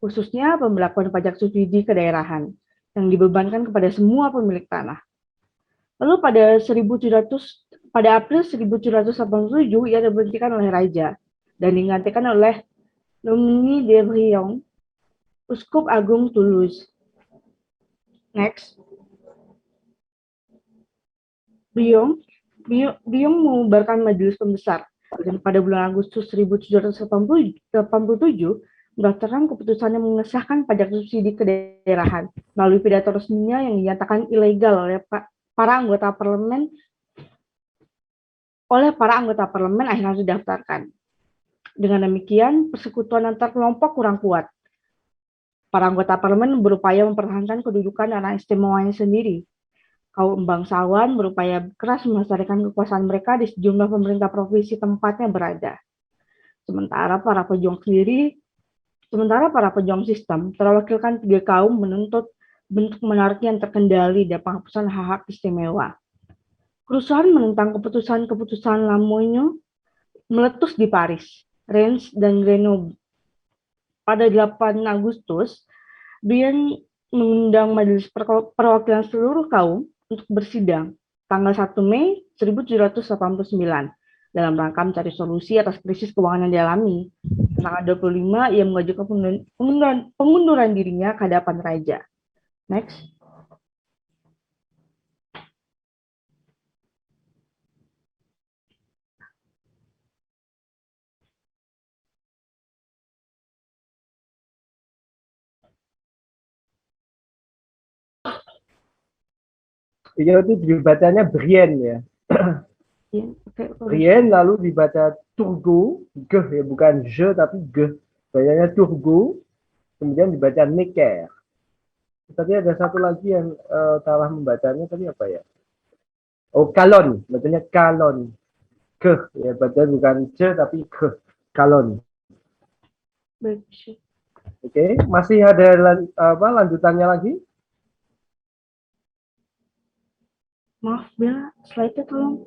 khususnya pembelakuan pajak subsidi kedaerahan yang dibebankan kepada semua pemilik tanah. Lalu pada April 1787 ia diberhentikan oleh raja dan digantikan oleh Dominique de Brion, Uskup Agung Toulouse. Next. Brion mengubarkan majelis pembesar dan pada bulan Agustus 1787 mendaftarkan keputusannya mengesahkan pajak subsidi kedaerahan melalui pidato resminya yang dinyatakan ilegal oleh para anggota parlemen akhirnya didaftarkan. Dengan demikian, persekutuan antar kelompok kurang kuat. Para anggota parlemen berupaya mempertahankan kedudukan dan istimewanya sendiri. Kaum bangsawan berupaya keras melestarikan kekuasaan mereka di sejumlah pemerintah provinsi tempatnya berada. Sementara para pejuang sistem terwakilkan 3 kaum menuntut bentuk monarki yang terkendali dan penghapusan hak-hak istimewa. Kerusuhan menentang keputusan-keputusan Lamoignon meletus di Paris, Reims, dan Grenoble. Pada 8 Agustus, Brion mengundang Majelis Perwakilan seluruh kaum untuk bersidang tanggal 1 Mei 1789 dalam rangka mencari solusi atas krisis keuangan yang dialami. Tanggal 25 ia mengajukan pengunduran dirinya ke hadapan raja. Next. Itu dibacanya Brienne ya. Brienne lalu dibaca Turgot, G ya, bukan je tapi G. Bacanya Turgot, kemudian dibaca Necker. Tadi ada satu lagi yang salah membacanya tadi apa ya? Oh, Calon, bacanya Calon. Ke ya, bacanya bukan je tapi ke. Calon. Oke, masih ada lanjutannya lagi? Maaf, Bella, slide-nya tolong.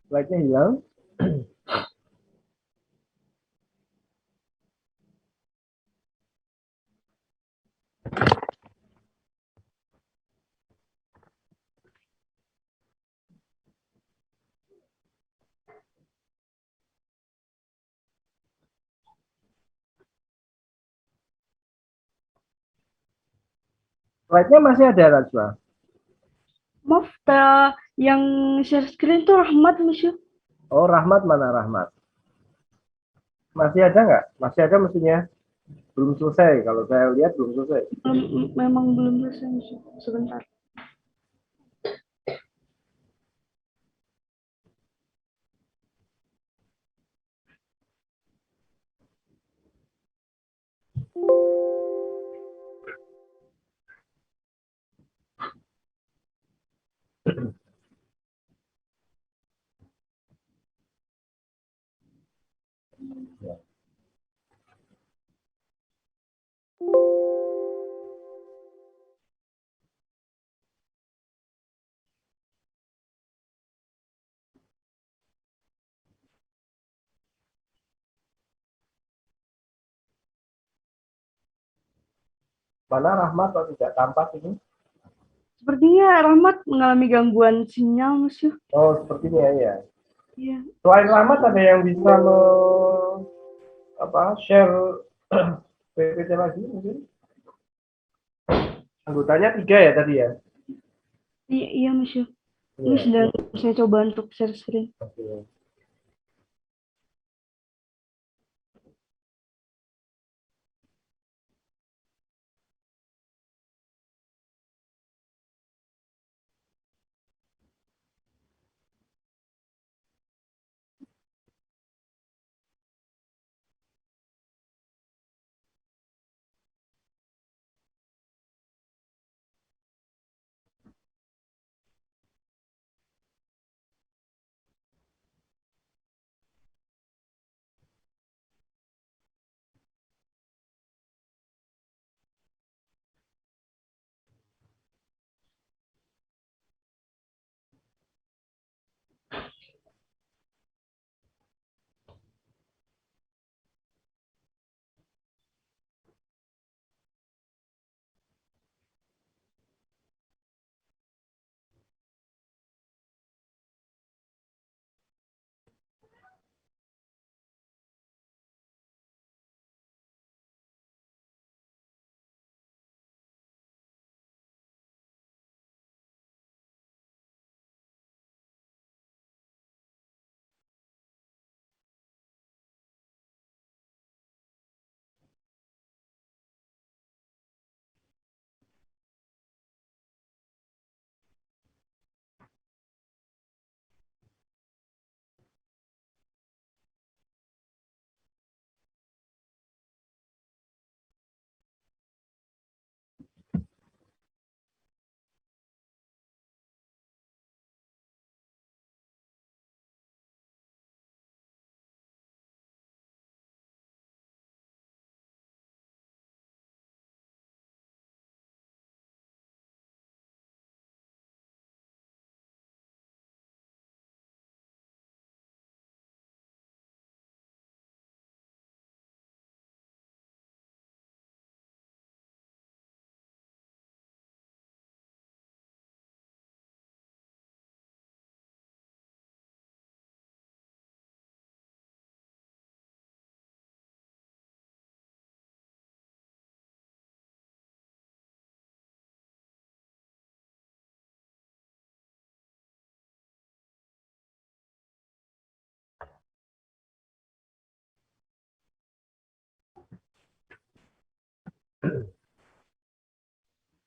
Slide-nya hilang. Slide-nya masih ada, Rajwa? Maaf, yang share screen itu Rahmat, Monsieur. Oh, Rahmat mana Rahmat? Masih ada nggak? Masih ada mestinya. Belum selesai. Kalau saya lihat belum selesai. Memang belum selesai, Monsieur. Sebentar. Mana Rahmat kalau tidak tampak ini? Sepertinya Rahmat mengalami gangguan sinyal, Monsieur. Oh, sepertinya ya. Iya. Selain Rahmat ada yang bisa share PPT lagi mungkin? Anggotanya 3 ya tadi ya? Iya, Monsieur. Ini Ya, sedang ya. saya coba untuk share screen. Oke.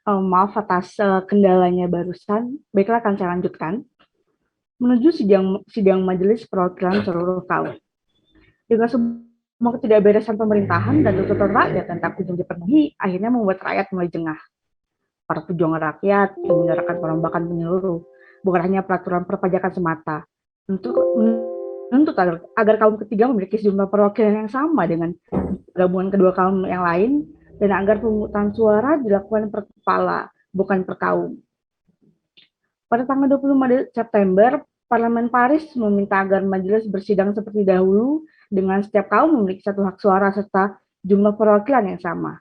Maaf atas kendalanya barusan. Baiklah, akan saya lanjutkan. Menuju sidang Majelis Perwakilan Seluruh Kaum. Dengan semua ketidakberesan pemerintahan dan tuntutan rakyat yang tak kunjung dipenuhi, akhirnya membuat rakyat mulai jengah. Para pejuang rakyat yang menyuarakan perombakan menyeluruh, bukan hanya peraturan perpajakan semata, untuk menuntut agar kaum ketiga memiliki sejumlah perwakilan yang sama dengan gabungan kedua kaum yang lain, dan agar pemungutan suara dilakukan per kepala, bukan per kaum. Pada tanggal 25 September, Parlemen Paris meminta agar majelis bersidang seperti dahulu dengan setiap kaum memiliki satu hak suara serta jumlah perwakilan yang sama.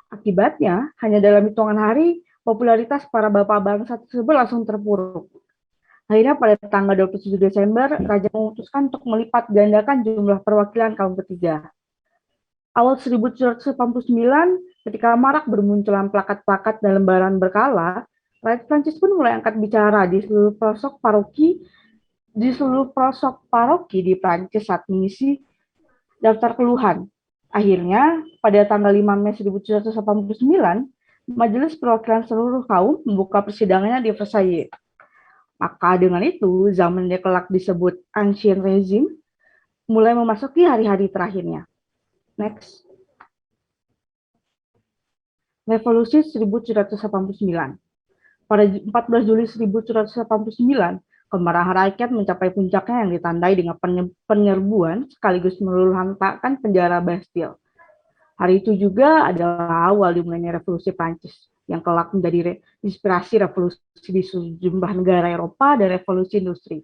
Akibatnya, hanya dalam hitungan hari, popularitas para bapak bangsa tersebut langsung terpuruk. Akhirnya pada tanggal 27 Desember, Raja memutuskan untuk melipat gandakan jumlah perwakilan kaum ketiga. Awal 1789, ketika marak bermunculan plakat-plakat dan lembaran berkala, rakyat Prancis pun mulai angkat bicara di seluruh pelosok paroki di Prancis saat mengisi daftar keluhan. Akhirnya, pada tanggal 5 Mei 1789, Majelis Perwakilan Seluruh Kaum membuka persidangannya di Versailles. Maka dengan itu, zaman yang kelak disebut Ancien Régime mulai memasuki hari-hari terakhirnya. Next. Revolusi 1789. Pada 14 Juli 1789, kemarahan rakyat mencapai puncaknya yang ditandai dengan penyerbuan sekaligus meluluhlantakkan penjara Bastille. Hari itu juga adalah awal dimulainya revolusi Prancis, yang kelak menjadi inspirasi revolusi di sejumlah negara Eropa dan revolusi industri.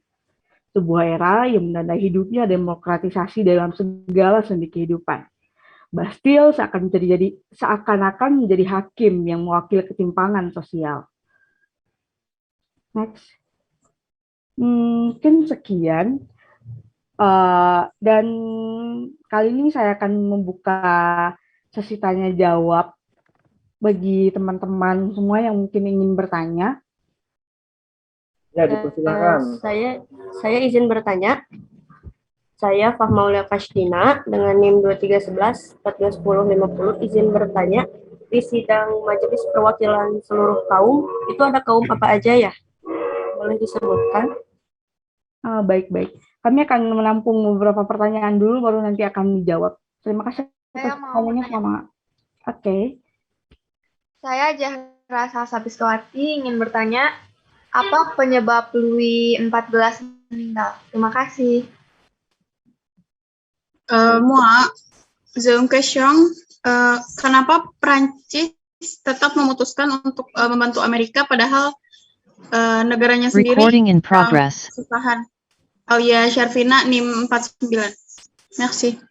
Sebuah era yang menandai hidupnya demokratisasi dalam segala sendi kehidupan. Bastille seakan-akan menjadi hakim yang mewakili ketimpangan sosial. Next. Mungkin sekian. Dan kali ini saya akan membuka sesi tanya jawab bagi teman-teman semua yang mungkin ingin bertanya. Ya, dipersilakan. Saya izin bertanya. Saya Fahmaulia Kashdina dengan NIM 2311 141050 izin bertanya, di sidang Majelis Perwakilan Seluruh Kaum itu ada kaum apa aja ya? Boleh disebutkan? Baik-baik. Kami akan menampung beberapa pertanyaan dulu, baru nanti akan dijawab. Terima kasih atas pertanyaannya sama. Oke. Saya Zahra Salsabiswati ingin bertanya, apa penyebab Louis XIV meninggal? Terima kasih. Moi, j'ai une question. Kenapa Prancis tetap memutuskan untuk membantu Amerika padahal negaranya sendiri Recording in progress. kesusahan? Aulia Syarfina, NIM 49. Merci.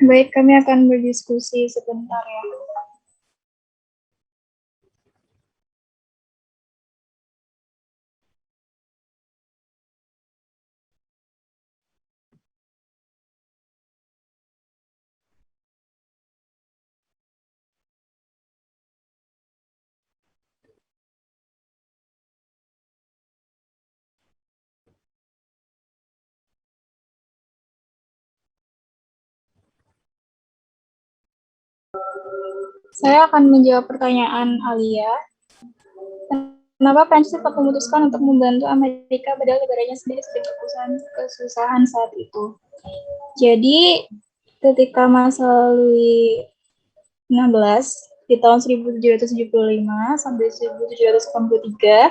Baik, kami akan berdiskusi sebentar ya. Saya akan menjawab pertanyaan Alia. Kenapa Prancis tetap memutuskan untuk membantu Amerika padahal negaranya sendiri sedang kesusahan saat itu? Jadi, ketika masa Louis XVI di tahun 1775 sampai 1783,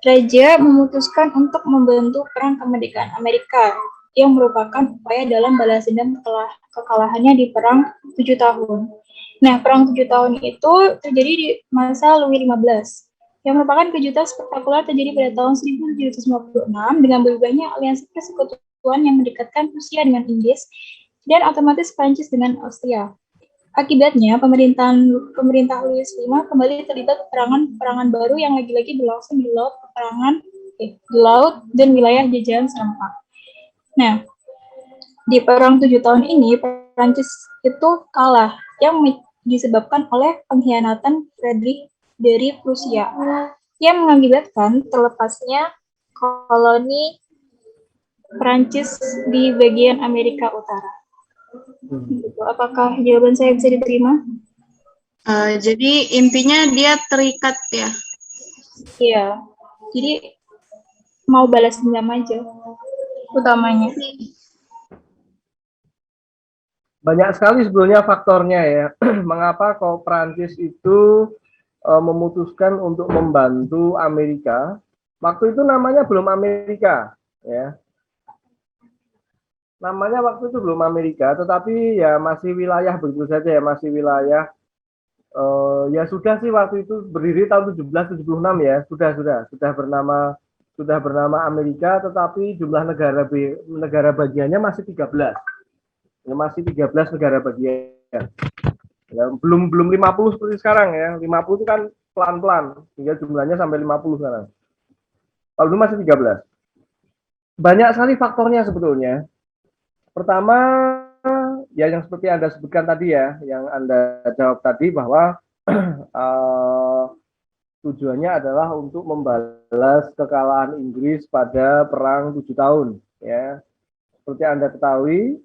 Raja memutuskan untuk membantu Perang Kemerdekaan Amerika yang merupakan upaya dalam balas dendam kekalahannya di Perang 7 tahun. Nah, Perang 7 tahun itu terjadi di masa Louis XV, yang merupakan kejutan spektakuler terjadi pada tahun 1756 dengan berubahnya aliansi persekutuan yang mendekatkan Rusia dengan Inggris dan otomatis Prancis dengan Austria. Akibatnya, pemerintah Louis V kembali terlibat peperangan baru yang lagi-lagi berlangsung di laut dan wilayah jajahan serentak. Nah, di Perang 7 tahun ini, Prancis itu kalah, yang disebabkan oleh pengkhianatan Friedrich dari Prusia yang mengakibatkan terlepasnya koloni Prancis di bagian Amerika Utara. Gitu. Apakah jawaban saya bisa diterima? Jadi intinya dia terikat ya. Iya. Jadi mau balas dendam aja utamanya. Banyak sekali sebetulnya faktornya ya. Mengapa kok Prancis itu memutuskan untuk membantu Amerika? Waktu itu namanya belum Amerika, ya. Namanya waktu itu belum Amerika, tetapi ya masih wilayah begitu saja ya, masih wilayah. Ya sudah sih waktu itu berdiri tahun 1776 ya, sudah bernama Amerika, tetapi jumlah negara bagiannya masih 13. Ya, masih 13 negara bagian. Ya, belum 50 seperti sekarang ya. 50 itu kan pelan-pelan hingga jumlahnya sampai 50 sekarang. Kalau dulu masih 13. Banyak sekali faktornya sebetulnya. Pertama, ya yang seperti Anda sebutkan tadi ya, yang Anda jawab tadi bahwa tujuannya adalah untuk membalas kekalahan Inggris pada Perang 7 tahun. Ya, seperti Anda ketahui,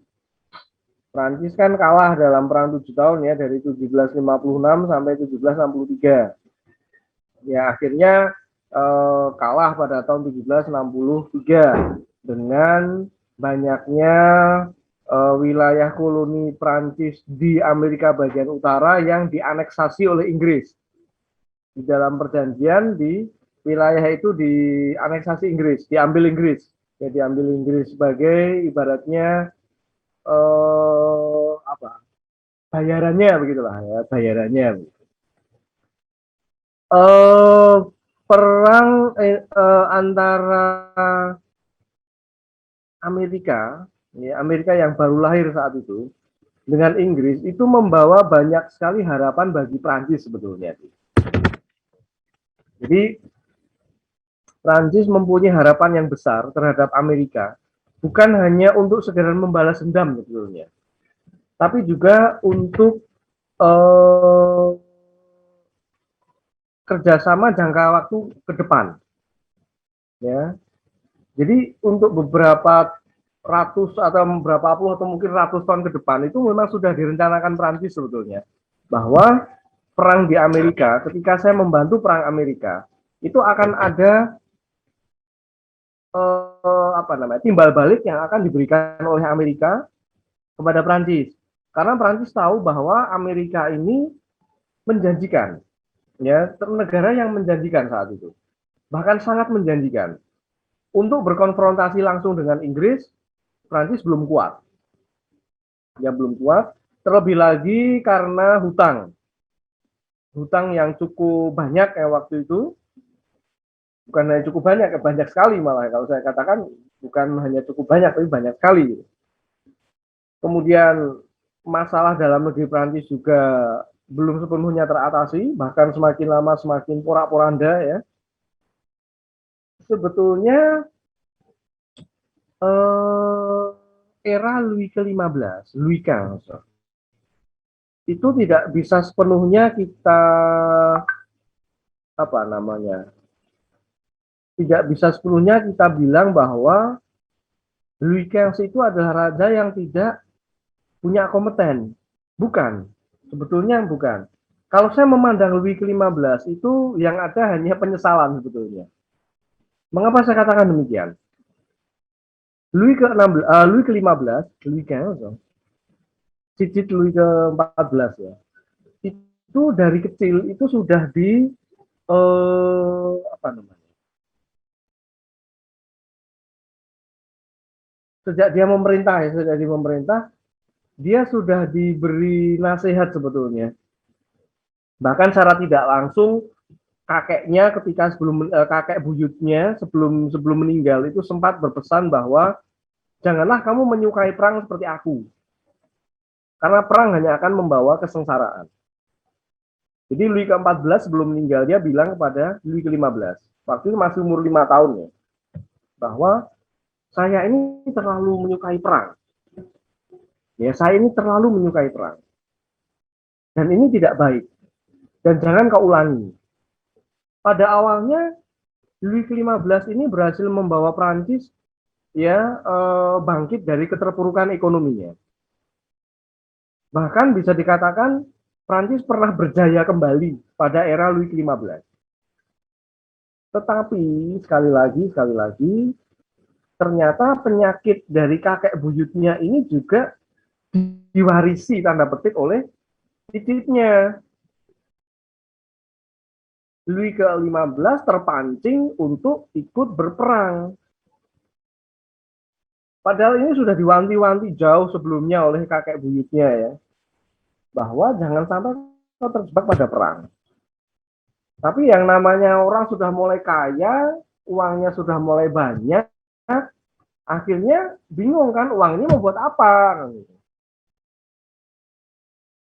Prancis kan kalah dalam Perang 7 tahun ya, dari 1756 sampai 1763. Ya, akhirnya kalah pada tahun 1763 dengan banyaknya wilayah koloni Prancis di Amerika bagian utara yang dianeksasi oleh Inggris. Di dalam perjanjian di wilayah itu dianeksasi Inggris, diambil Inggris. Ya, diambil Inggris sebagai ibaratnya bayarannya begitulah ya, bayarannya. Perang antara Amerika, ya, Amerika yang baru lahir saat itu dengan Inggris itu membawa banyak sekali harapan bagi Prancis sebetulnya. Jadi Prancis mempunyai harapan yang besar terhadap Amerika, bukan hanya untuk sekedar membalas dendam sebetulnya, tapi juga untuk kerjasama jangka waktu ke depan. Ya, jadi untuk beberapa ratus atau beberapa puluh atau mungkin ratus tahun ke depan itu memang sudah direncanakan Prancis sebetulnya, bahwa perang di Amerika, ketika saya membantu perang Amerika, itu akan ada timbal balik yang akan diberikan oleh Amerika kepada Prancis. Karena Prancis tahu bahwa Amerika ini menjanjikan, ya, negara yang menjanjikan saat itu, bahkan sangat menjanjikan. Untuk berkonfrontasi langsung dengan Inggris, Prancis belum kuat. Ya, belum kuat. Terlebih lagi karena hutang. Hutang yang cukup banyak ya waktu itu. Bukan hanya cukup banyak, banyak sekali malah. Kalau saya katakan bukan hanya cukup banyak, tapi banyak sekali. Kemudian masalah dalam negeri Prancis juga belum sepenuhnya teratasi, bahkan semakin lama semakin porak-poranda ya. Sebetulnya era Louis ke-15, Louis XV, itu tidak bisa sepenuhnya kita tidak bisa sepenuhnya kita bilang bahwa Louis XV itu adalah raja yang tidak punya kompeten. Bukan, sebetulnya bukan. Kalau saya memandang Louis ke-15 itu yang ada hanya penyesalan sebetulnya. Mengapa saya katakan demikian? Louis ke-15, Louis XV, cicit Louis ke-14 ya. Itu dari kecil itu sudah di sejak dia memerintah, dia sudah diberi nasihat sebetulnya. Bahkan secara tidak langsung kakeknya ketika kakek buyutnya sebelum meninggal itu sempat berpesan bahwa janganlah kamu menyukai perang seperti aku. Karena perang hanya akan membawa kesengsaraan. Jadi Louis ke-14 sebelum meninggal dia bilang kepada Louis ke-15, waktu itu masih umur 5 tahun ya, bahwa saya ini terlalu menyukai perang. Ya, saya ini terlalu menyukai perang. Dan ini tidak baik. Dan jangan kau ulangi. Pada awalnya Louis ke-15 ini berhasil membawa Prancis ya bangkit dari keterpurukan ekonominya. Bahkan bisa dikatakan Prancis pernah berjaya kembali pada era Louis ke-15. Tetapi sekali lagi, ternyata penyakit dari kakek buyutnya ini juga diwarisi tanda petik oleh cicitnya. Louis ke-15 terpancing untuk ikut berperang. Padahal ini sudah diwanti-wanti jauh sebelumnya oleh kakek buyutnya ya, bahwa jangan sampai kau terjebak pada perang. Tapi yang namanya orang sudah mulai kaya, uangnya sudah mulai banyak, akhirnya bingung kan uang ini mau buat apa?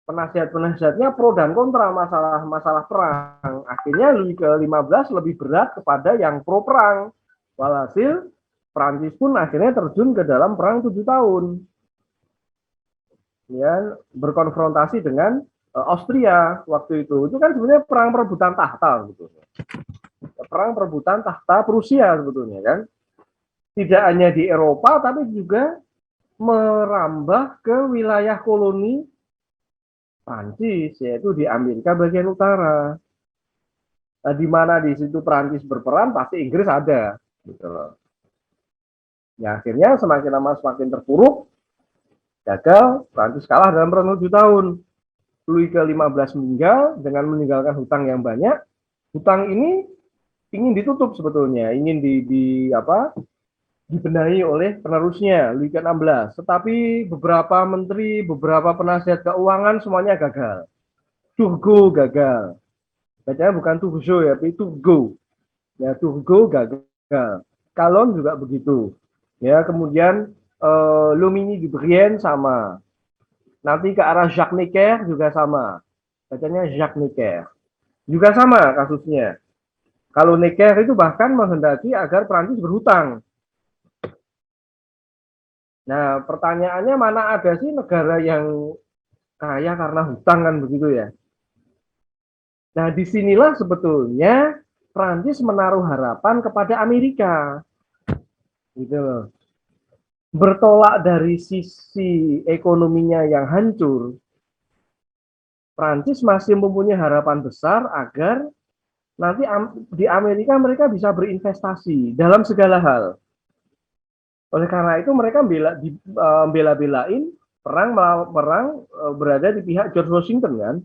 Penasihat-penasihatnya pro dan kontra masalah perang. Akhirnya Louis ke-15 lebih berat kepada yang pro perang. Walhasil Prancis pun akhirnya terjun ke dalam perang 7 tahun. Ya, berkonfrontasi dengan Austria waktu itu. Itu kan sebenarnya perang perebutan tahta gitu. Perang perebutan tahta Prusia sebetulnya kan. Tidak hanya di Eropa tapi juga merambah ke wilayah koloni Prancis, yaitu di Amerika bagian utara. Nah, di mana di situ Prancis berperan, pasti Inggris ada, gitu loh. Ya, akhirnya semakin lama semakin terpuruk, gagal, Prancis kalah dalam perang 7 tahun. Louis ke-15 meninggal dengan meninggalkan hutang yang banyak. Hutang ini ingin ditutup sebetulnya, ingin dibenahi oleh penerusnya Louis ke-16. Tetapi beberapa menteri, beberapa penasihat keuangan semuanya gagal. Turgot gagal. Bacanya bukan Turgot ya, tapi Turgot. Ya, Turgot gagal. Calonne juga begitu. Ya, kemudian Lomini di Brienne sama. Nanti ke arah Jacques Necker juga sama. Bacanya Jacques Necker. Juga sama kasusnya. Kalau Necker itu bahkan menghendaki agar Prancis berhutang. Nah, pertanyaannya mana ada sih negara yang kaya karena hutang kan begitu ya. Nah, disinilah sebetulnya Prancis menaruh harapan kepada Amerika. Gitu loh. Bertolak dari sisi ekonominya yang hancur, Prancis masih mempunyai harapan besar agar nanti di Amerika mereka bisa berinvestasi dalam segala hal. Oleh karena itu mereka bela-belain perang berada di pihak George Washington kan.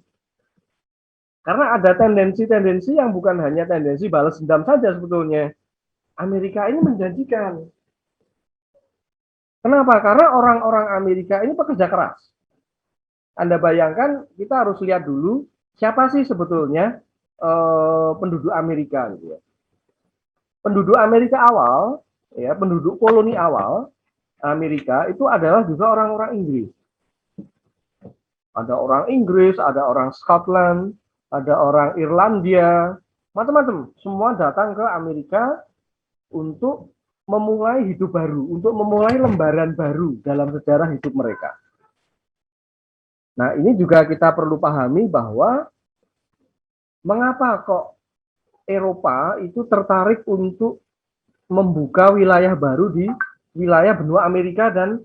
Karena ada tendensi-tendensi yang bukan hanya tendensi balas dendam saja sebetulnya. Amerika ini menjanjikan. Kenapa? Karena orang-orang Amerika ini pekerja keras. Anda bayangkan, kita harus lihat dulu siapa sih sebetulnya penduduk Amerika gitu ya. Penduduk Amerika awal, ya, penduduk koloni awal Amerika itu adalah juga orang-orang Inggris. Ada orang Inggris, ada orang Scotland, ada orang Irlandia, macam-macam. Semua datang ke Amerika untuk memulai hidup baru, untuk memulai lembaran baru dalam sejarah hidup mereka. Nah, ini juga kita perlu pahami bahwa mengapa kok Eropa itu tertarik untuk membuka wilayah baru di wilayah benua Amerika dan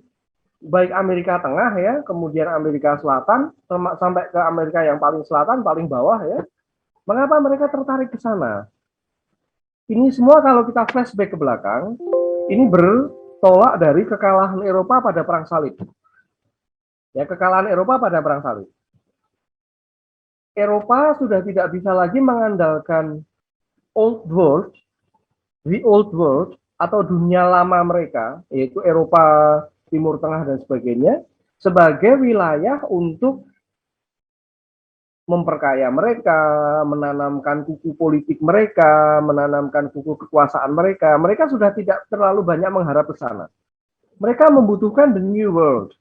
baik Amerika Tengah ya, kemudian Amerika Selatan, sampai ke Amerika yang paling selatan, paling bawah ya. Mengapa mereka tertarik ke sana? Ini semua kalau kita flashback ke belakang, ini bertolak dari kekalahan Eropa pada Perang Salib. Ya, kekalahan Eropa pada Perang Salib. Eropa sudah tidak bisa lagi mengandalkan Old World, the Old World, atau dunia lama mereka, yaitu Eropa Timur Tengah dan sebagainya, sebagai wilayah untuk memperkaya mereka, menanamkan kuku politik mereka, menanamkan kuku kekuasaan mereka. Mereka sudah tidak terlalu banyak mengharap ke sana. Mereka membutuhkan the new world,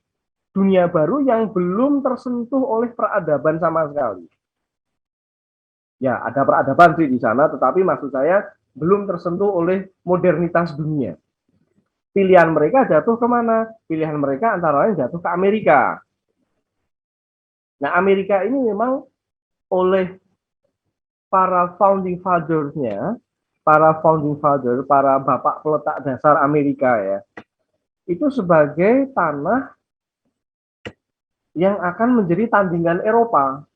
dunia baru yang belum tersentuh oleh peradaban sama sekali. Ya, ada peradaban sih di sana, tetapi maksud saya belum tersentuh oleh modernitas dunia. Pilihan mereka jatuh kemana? Pilihan mereka antara lain jatuh ke Amerika. Nah, Amerika ini memang oleh para founding fathers-nya, para bapak peletak dasar Amerika ya, itu sebagai tanah yang akan menjadi tandingan Eropa,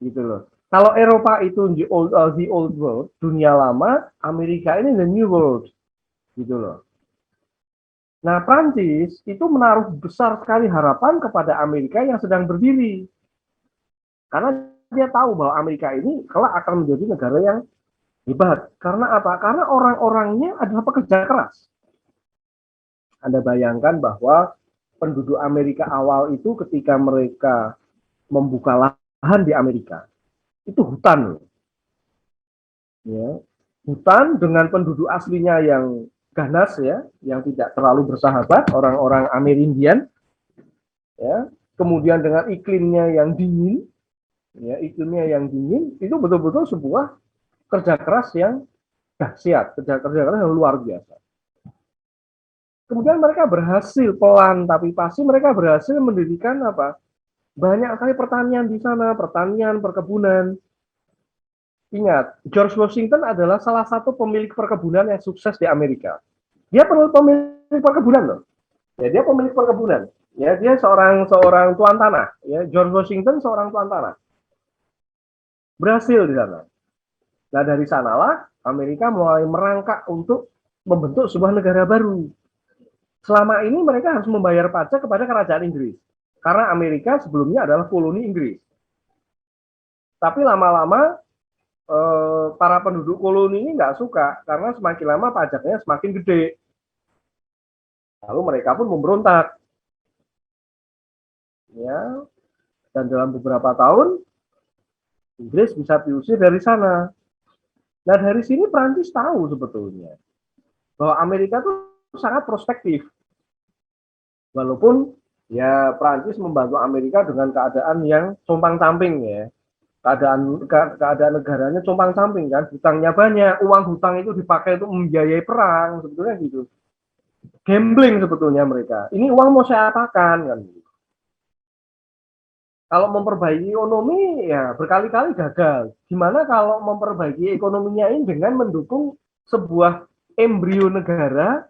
gitu loh. Kalau Eropa itu the old world, dunia lama, Amerika ini the new world, gitu loh. Nah, Prancis itu menaruh besar sekali harapan kepada Amerika yang sedang berdiri. Karena dia tahu bahwa Amerika ini kelak akan menjadi negara yang hebat. Karena apa? Karena orang-orangnya adalah pekerja keras. Anda bayangkan bahwa penduduk Amerika awal itu ketika mereka membuka lahan di Amerika, itu hutan. Ya, hutan dengan penduduk aslinya yang ganas ya, yang tidak terlalu bersahabat, orang-orang Amerindian, ya, kemudian dengan iklimnya yang dingin, ya, itu betul-betul sebuah kerja keras yang dahsyat, kerja keras yang luar biasa. Kemudian mereka berhasil pelan tapi pasti mereka berhasil mendirikan apa? Banyak sekali pertanian di sana, pertanian, perkebunan. Ingat, George Washington adalah salah satu pemilik perkebunan yang sukses di Amerika. Dia pemilik perkebunan loh. Ya, dia pemilik perkebunan. Ya, dia seorang tuan tanah. Ya, George Washington seorang tuan tanah. Berhasil di sana. Nah, dari sanalah Amerika mulai merangkak untuk membentuk sebuah negara baru. Selama ini mereka harus membayar pajak kepada kerajaan Inggris. Karena Amerika sebelumnya adalah koloni Inggris. Tapi lama-lama para penduduk koloni ini nggak suka karena semakin lama pajaknya semakin gede. Lalu mereka pun memberontak. Ya, dan dalam beberapa tahun Inggris bisa diusir dari sana. Nah, dari sini Prancis tahu sebetulnya bahwa Amerika itu sangat prospektif. Walaupun ya Prancis membantu Amerika dengan keadaan yang compang-camping ya. Keadaan negaranya compang-camping kan, hutangnya banyak, uang hutang itu dipakai untuk membiayai perang, sebetulnya gitu. Gambling sebetulnya mereka. Ini uang mau saya apakan kan. Kalau memperbaiki ekonomi ya berkali-kali gagal. Gimana kalau memperbaiki ekonominya ini dengan mendukung sebuah embrio negara,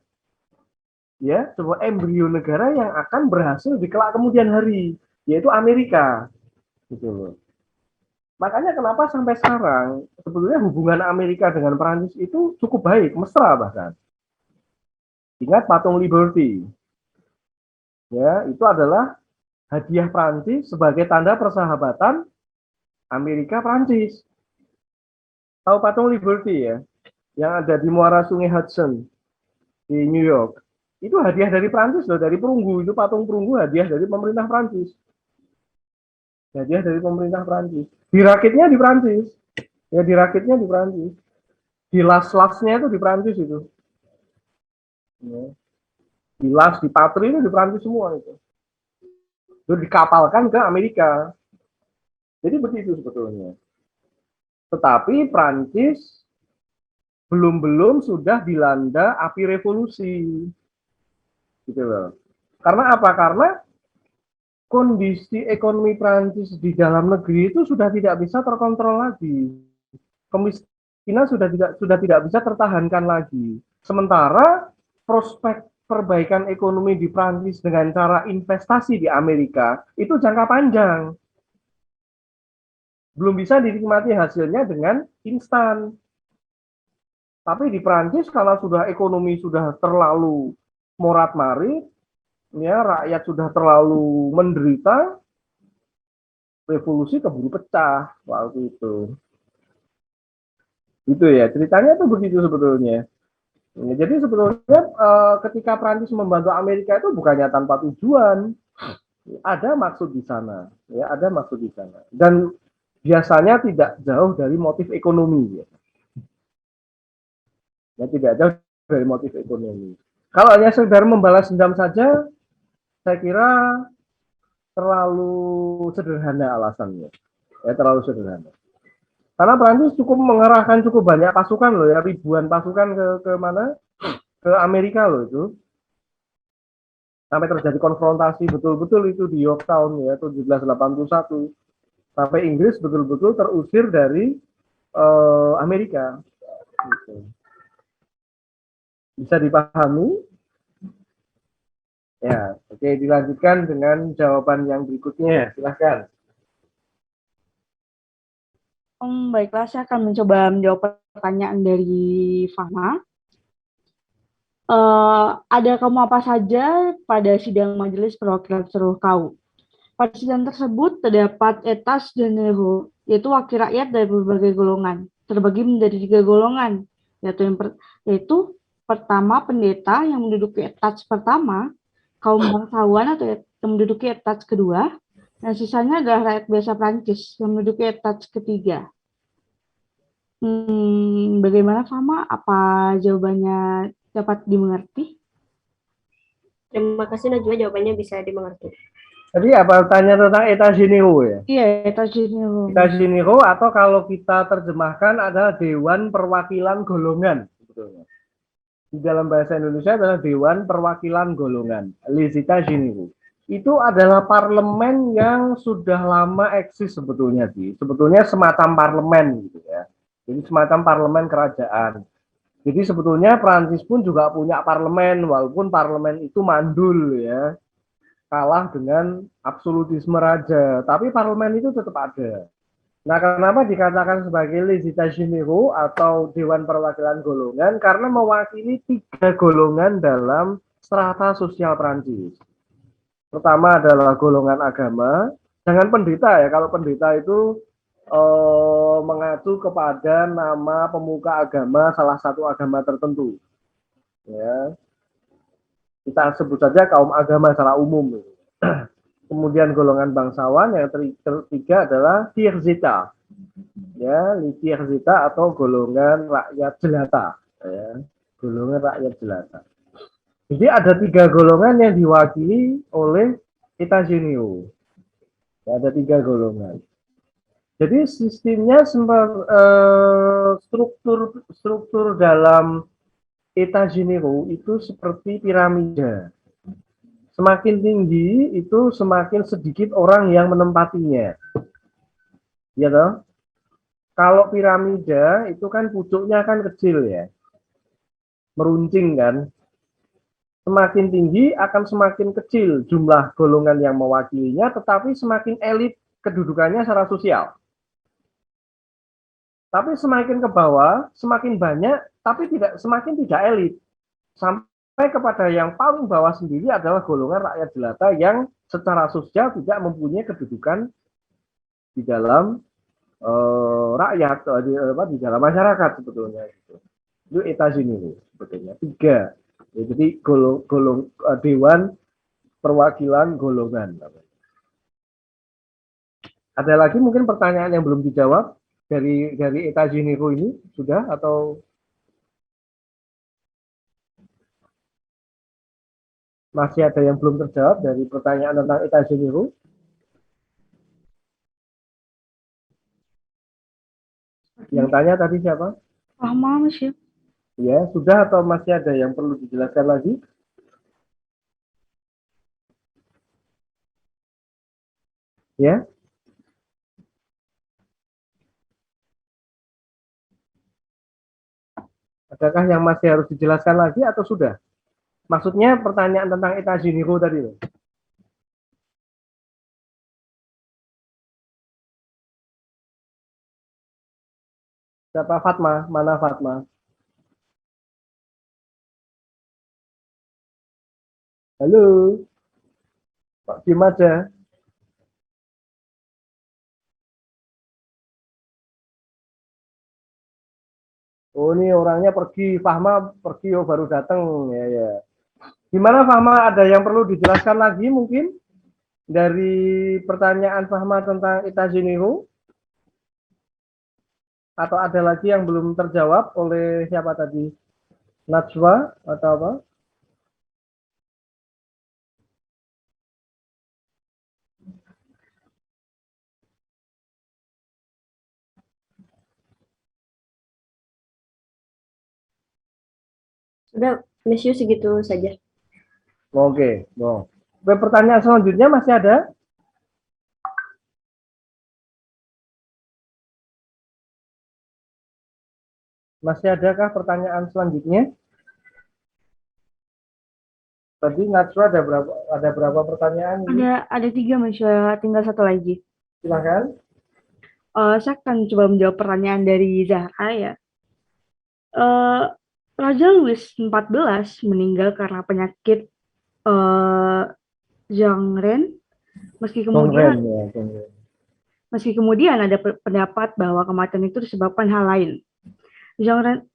ya, sebuah embrio negara yang akan berhasil di kelak kemudian hari, yaitu Amerika, gitu loh. Makanya kenapa sampai sekarang sebetulnya hubungan Amerika dengan Perancis itu cukup baik, mesra bahkan. Ingat patung Liberty, ya, itu adalah hadiah Prancis sebagai tanda persahabatan Amerika-Prancis. Tahu patung Liberty ya, yang ada di muara Sungai Hudson di New York. Itu hadiah dari Prancis loh, dari perunggu. Itu patung perunggu hadiah dari pemerintah Prancis. Hadiah dari pemerintah Prancis. Dirakitnya di Prancis. Ya, dirakitnya di Prancis. Di las-lasnya itu di Prancis itu. Ya. Di las, di patri itu di Prancis semua itu. Itu dikapalkan ke Amerika. Jadi begitu sebetulnya. Tetapi Prancis belum sudah dilanda api revolusi. Gitu loh. Karena apa? Karena kondisi ekonomi Prancis di dalam negeri itu sudah tidak bisa terkontrol lagi. Kemiskinan sudah tidak bisa tertahankan lagi. Sementara prospek perbaikan ekonomi di Prancis dengan cara investasi di Amerika itu jangka panjang. Belum bisa dinikmati hasilnya dengan instan. Tapi di Prancis kalau sudah ekonomi sudah terlalu morat-marit, ya rakyat sudah terlalu menderita, revolusi keburu pecah waktu itu. Itu ya ceritanya tuh begitu sebetulnya. Ya, jadi sebetulnya ketika Prancis membantu Amerika itu bukannya tanpa tujuan, ada maksud di sana, ya ada maksud di sana. Dan biasanya tidak jauh dari motif ekonomi, ya tidak jauh dari motif ekonomi. Kalau hanya sekedar membalas dendam saja, saya kira terlalu sederhana alasannya, ya terlalu sederhana. Karena Prancis cukup mengerahkan cukup banyak pasukan loh ya, ribuan pasukan ke mana? Ke Amerika loh itu. sampai terjadi konfrontasi betul-betul itu di Yorktown ya 1781, sampai Inggris betul-betul terusir dari Amerika. Gitu. Bisa dipahami? Ya, oke, dilanjutkan dengan jawaban yang berikutnya. Silahkan. Baiklah, saya akan mencoba menjawab pertanyaan dari Fahma. Ada kaum apa saja pada sidang Majelis Perwakilan Seluruh Kaum? Pada sidang tersebut terdapat etas general, yaitu wakil rakyat dari berbagai golongan, terbagi menjadi 3 golongan, yaitu pertama pendeta yang menduduki etas pertama, kaum bangsawan atau yang menduduki etas kedua, dan sisanya adalah rakyat biasa Prancis yang menduduki etas ketiga. Bagaimana Fama? Apa jawabannya dapat dimengerti? Terima kasih Najwa, jawabannya bisa dimengerti. Tadi apa tanya tentang etat généraux ya? Iya, etat general. Etat généraux atau kalau kita terjemahkan adalah Dewan Perwakilan Golongan. Sebetulnya. Di dalam bahasa Indonesia adalah Dewan Perwakilan Golongan, les États généraux. Itu adalah parlemen yang sudah lama eksis sebetulnya sih. Sebetulnya semacam parlemen gitu ya. Jadi semacam parlemen kerajaan. Jadi sebetulnya Prancis pun juga punya parlemen, walaupun parlemen itu mandul ya, kalah dengan absolutisme raja. Tapi parlemen itu tetap ada. Nah, kenapa dikatakan sebagai les États généraux atau Dewan Perwakilan Golongan? Karena mewakili 3 golongan dalam strata sosial Prancis. Pertama adalah golongan agama. Jangan pendeta ya, kalau pendeta itu mengacu kepada nama pemuka agama salah satu agama tertentu. Ya, kita sebut saja kaum agama secara umum. Kemudian golongan bangsawan, yang ketiga adalah tiers-état. Ya, tiers-état atau golongan rakyat jelata. Ya, golongan rakyat jelata. Jadi ada 3 golongan yang diwakili oleh État généraux. Ya, ada 3 golongan. Jadi sistemnya struktur dalam État généraux itu seperti piramida. Semakin tinggi itu semakin sedikit orang yang menempatinya. Ya toh? Kalau piramida itu kan pucuknya kan kecil ya. Meruncing kan. Semakin tinggi akan semakin kecil jumlah golongan yang mewakilinya, tetapi semakin elit kedudukannya secara sosial. Tapi semakin ke bawah, semakin banyak, tapi semakin tidak elit. Sampai kepada yang paling bawah sendiri adalah golongan rakyat jelata yang secara sosial tidak mempunyai kedudukan di dalam rakyat, di dalam masyarakat sebetulnya. Itu etat généraux sebetulnya 3. Ya, jadi Dewan Perwakilan Golongan. Ada lagi mungkin pertanyaan yang belum dijawab dari etat généraux ini sudah atau masih ada yang belum terjawab dari pertanyaan tentang etat généraux? Yang tanya tadi siapa? Fahma, Monsieur. Ya, sudah atau masih ada yang perlu dijelaskan lagi? Ya. Adakah yang masih harus dijelaskan lagi atau sudah? Maksudnya pertanyaan tentang etat généraux tadi. Siapa Fatma? Mana Fatma? Halo? Pak Dim aja. Oh, ini orangnya pergi. Fahma pergi, oh baru datang. Ya, ya. Gimana Fahma? Ada yang perlu dijelaskan lagi mungkin? Dari pertanyaan Fahma tentang etat généraux? Atau ada lagi yang belum terjawab oleh siapa tadi? Najwa atau apa? Sudah, Monsieur, segitu saja. Oke, bon. Oke, pertanyaan selanjutnya masih ada? Masih adakah pertanyaan selanjutnya? Tadi Najwa ada berapa pertanyaan ini? Ada 3, Mas. Tinggal 1 lagi. Silakan. Saya akan coba menjawab pertanyaan dari Zahra ya. Raja Louis XIV meninggal karena penyakit Jongren, meski Kongren kemudian ya, kongren. meski kemudian ada pendapat bahwa kematian itu disebabkan hal lain. Jongren,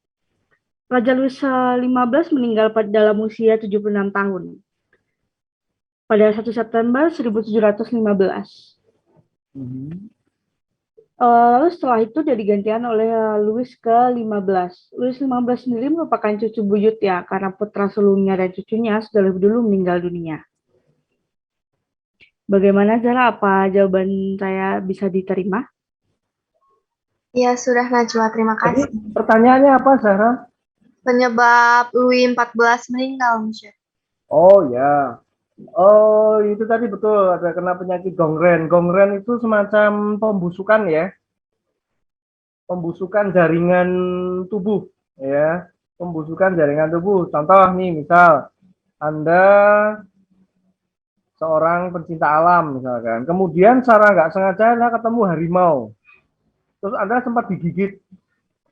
Raja Louis XV meninggal dalam usia 76 tahun pada 1 September 1715. Lalu setelah itu dia digantikan oleh Louis ke-15. Louis ke-15 sendiri merupakan cucu buyut ya, karena putra sulungnya dan cucunya sudah lebih dulu meninggal dunia. Bagaimana Zara? Apa jawaban saya bisa diterima? Ya, sudah Najwa. Terima Jadi kasih. pertanyaannya apa, Zahra? Penyebab Louis XIV meninggal, Monsieur. Oh ya. Oh, itu tadi betul, ada kena penyakit gongren. Gongren itu semacam pembusukan ya. Pembusukan jaringan tubuh ya. Pembusukan jaringan tubuh. Contoh nih, misal Anda seorang pencinta alam misalkan. Kemudian secara nggak sengaja Anda ketemu harimau. Terus Anda sempat digigit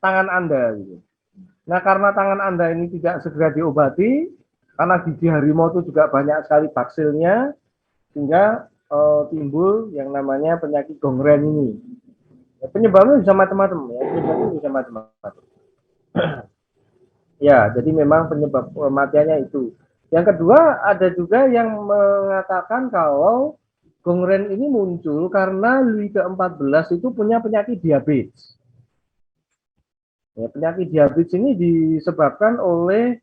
tangan Anda gitu. Nah, karena tangan Anda ini tidak segera diobati, karena gigi harimau itu juga banyak sekali baksilnya, sehingga timbul yang namanya penyakit gongren ini. Ya, penyebabnya bisa macam-macam ya, penyebabnya bisa macam-macam. Ya, jadi memang penyebab kematiannya itu. Yang kedua, ada juga yang mengatakan kalau gongren ini muncul karena Louis ke-14 itu punya penyakit diabetes. Ya, penyakit diabetes ini disebabkan oleh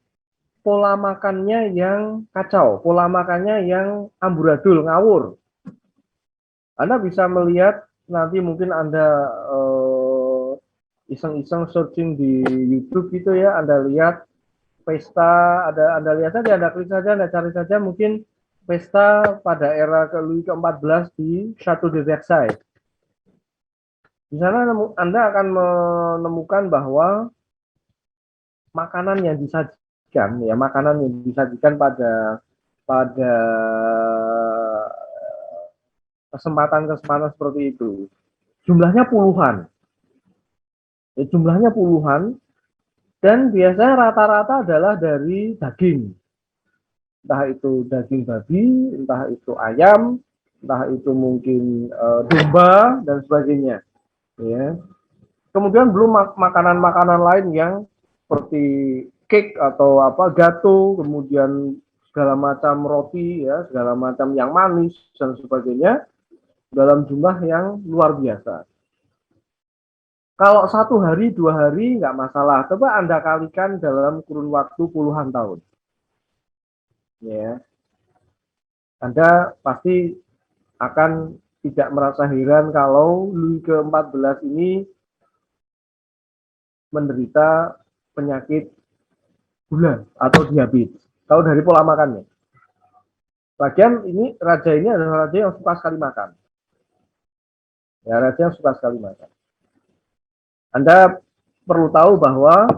pola makannya yang kacau, pola makannya yang amburadul, ngawur. Anda bisa melihat nanti mungkin Anda iseng-iseng searching di YouTube gitu ya, Anda lihat pesta, Anda lihat saja, Anda klik saja, Anda cari saja mungkin pesta pada era Louis ke-14 di Chateau de Versailles. Di sana Anda akan menemukan bahwa makanan yang disajikan ya, makanan yang disajikan pada kesempatan-kesempatan seperti itu jumlahnya puluhan ya, jumlahnya puluhan, dan biasanya rata-rata adalah dari daging, entah itu daging babi, entah itu ayam, entah itu mungkin domba dan sebagainya ya. Kemudian belum makanan-makanan lain yang seperti cake atau apa, gato, kemudian segala macam roti ya, segala macam yang manis dan sebagainya dalam jumlah yang luar biasa. Kalau 1 hari, 2 hari nggak masalah. Coba Anda kalikan dalam kurun waktu puluhan tahun. Ya, Anda pasti akan tidak merasa heran kalau Louis ke-14 ini menderita penyakit gula atau diabetes. Kalau dari pola makannya. Lagian ini raja ini adalah raja yang suka sekali makan. Ya, raja yang suka sekali makan. Anda perlu tahu bahwa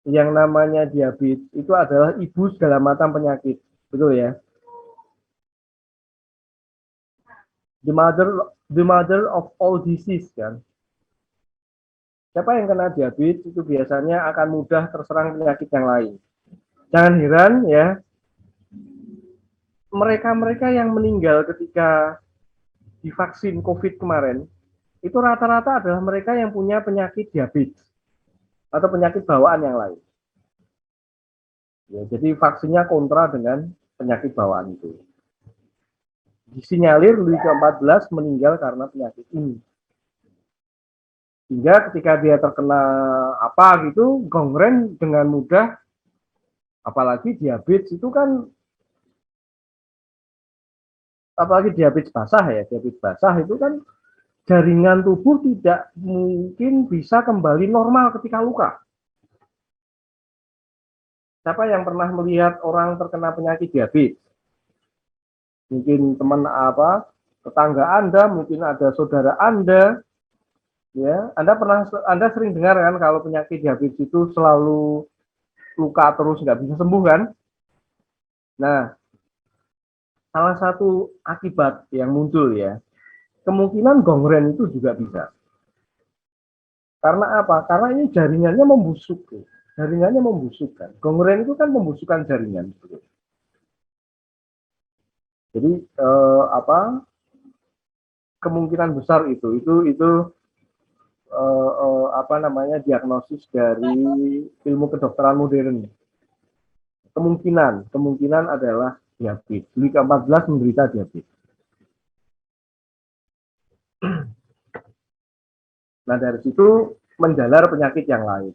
yang namanya diabetes itu adalah ibu segala macam penyakit. Betul ya? The mother of all disease kan. Siapa yang kena diabetes itu biasanya akan mudah terserang penyakit yang lain. Jangan heran ya, mereka-mereka yang meninggal ketika divaksin COVID kemarin, itu rata-rata adalah mereka yang punya penyakit diabetes atau penyakit bawaan yang lain. Ya, jadi vaksinnya kontra dengan penyakit bawaan itu. Disinyalir Louis ke-14 meninggal karena penyakit ini. Sehingga ketika dia terkena apa gitu, gongren dengan mudah, apalagi diabetes itu kan, apalagi diabetes basah ya, diabetes basah itu kan jaringan tubuh tidak mungkin bisa kembali normal ketika luka. Siapa yang pernah melihat orang terkena penyakit diabetes? Mungkin teman tetangga Anda, mungkin ada saudara Anda, ya. Anda sering dengar kan kalau penyakit diabetes itu selalu luka terus nggak bisa sembuh kan? Nah, salah satu akibat yang muncul ya, kemungkinan gangren itu juga bisa. Karena apa? Karena ini jaringannya membusuk. Jaringannya membusukkan. Gangren itu kan membusukan jaringan. Jadi kemungkinan besar itu diagnosis dari ilmu kedokteran modern. Kemungkinan adalah diabetes. Louis ke-14 menderita diabetes. Nah, dari situ menjalar penyakit yang lain.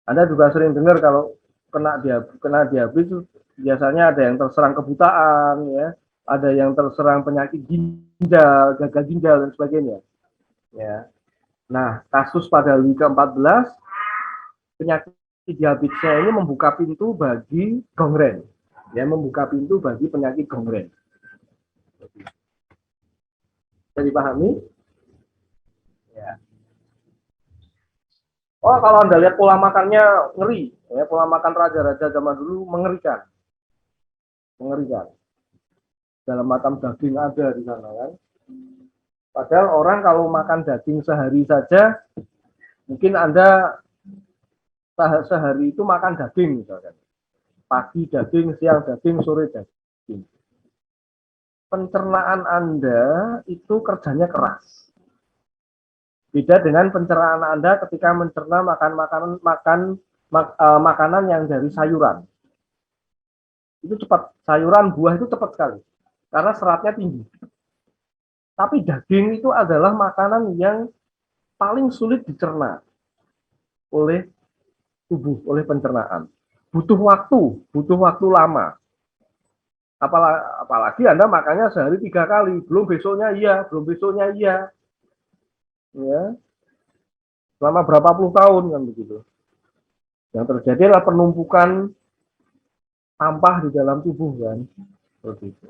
Anda juga sering dengar kalau kena diabetes biasanya ada yang terserang kebutaan, ya, ada yang terserang penyakit ginjal, gagal ginjal dan sebagainya. Ya. Nah, kasus pada Louis ke-14 penyakit diabetesnya ini membuka pintu bagi gangren. Ya, membuka pintu bagi penyakit gangren. Bisa dipahami? Ya. Oh, kalau Anda lihat pola makannya ngeri, ya, pola makan raja-raja zaman dulu mengerikan. Mengerikan. Dalam macam daging ada di sana kan. Padahal orang kalau makan daging sehari saja, mungkin Anda sehari itu makan daging misalkan. Pagi daging, siang daging, sore daging. Pencernaan Anda itu kerjanya keras. Beda dengan pencernaan Anda ketika mencerna makanan yang dari sayuran. Itu cepat, sayuran, buah itu cepat sekali. Karena seratnya tinggi. Tapi daging itu adalah makanan yang paling sulit dicerna oleh tubuh, oleh pencernaan. Butuh waktu lama. Apalagi Anda makannya sehari 3 kali, belum besoknya iya. Ya, selama berapa puluh tahun kan begitu. Yang terjadi adalah penumpukan sampah di dalam tubuh kan, seperti itu.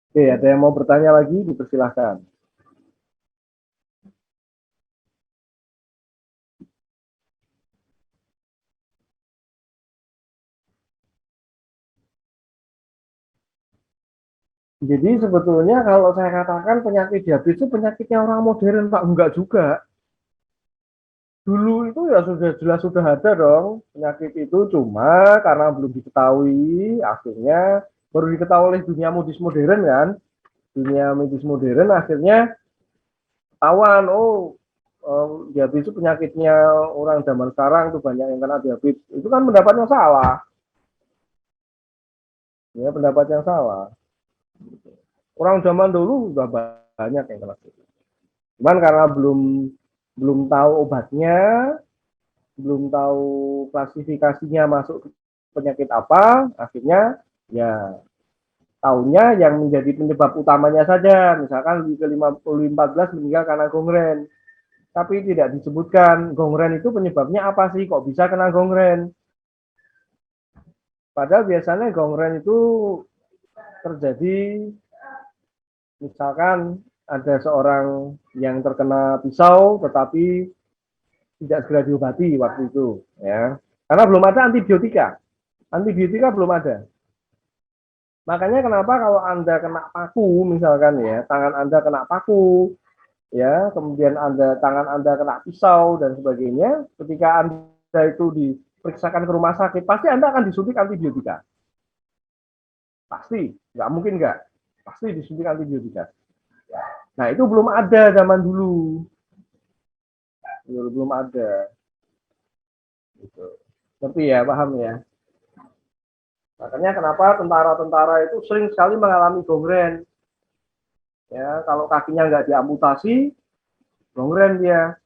Oke, ada yang mau bertanya lagi? Dipersilahkan. Jadi sebetulnya kalau saya katakan penyakit diabetes itu penyakitnya orang modern, Pak, enggak juga. Dulu itu ya sudah ada dong penyakit itu, cuma karena belum diketahui, akhirnya baru diketahui oleh dunia medis modern kan. Dunia medis modern akhirnya ketahuan, diabetes itu penyakitnya orang zaman sekarang tuh banyak yang kena diabetes. Itu kan pendapatnya salah. Ya, pendapat yang salah. Orang zaman dulu sudah banyak yang kena diabetes. Cuman karena belum tahu obatnya, belum tahu klasifikasinya masuk penyakit apa, akhirnya ya tahunya yang menjadi penyebab utamanya saja, misalkan Louis ke-14 meninggal karena gangren, tapi tidak disebutkan gangren itu penyebabnya apa sih, kok bisa kena gangren. Padahal biasanya gangren itu terjadi misalkan ada seorang yang terkena pisau tetapi tidak segera diobati waktu itu, ya, karena belum ada antibiotika belum ada. Makanya kenapa kalau Anda kena paku misalkan, ya, tangan Anda kena paku, ya, kemudian tangan Anda kena pisau dan sebagainya, ketika Anda itu diperiksakan ke rumah sakit, pasti Anda akan disuntik antibiotika. Pasti, nggak mungkin nggak. Pasti disuntik antibiotika. Nah, itu belum ada zaman dulu. Belum ada. Gitu. Ngerti ya, paham ya? Makanya kenapa tentara-tentara itu sering sekali mengalami gangren. Ya, kalau kakinya nggak diamputasi, gangren dia.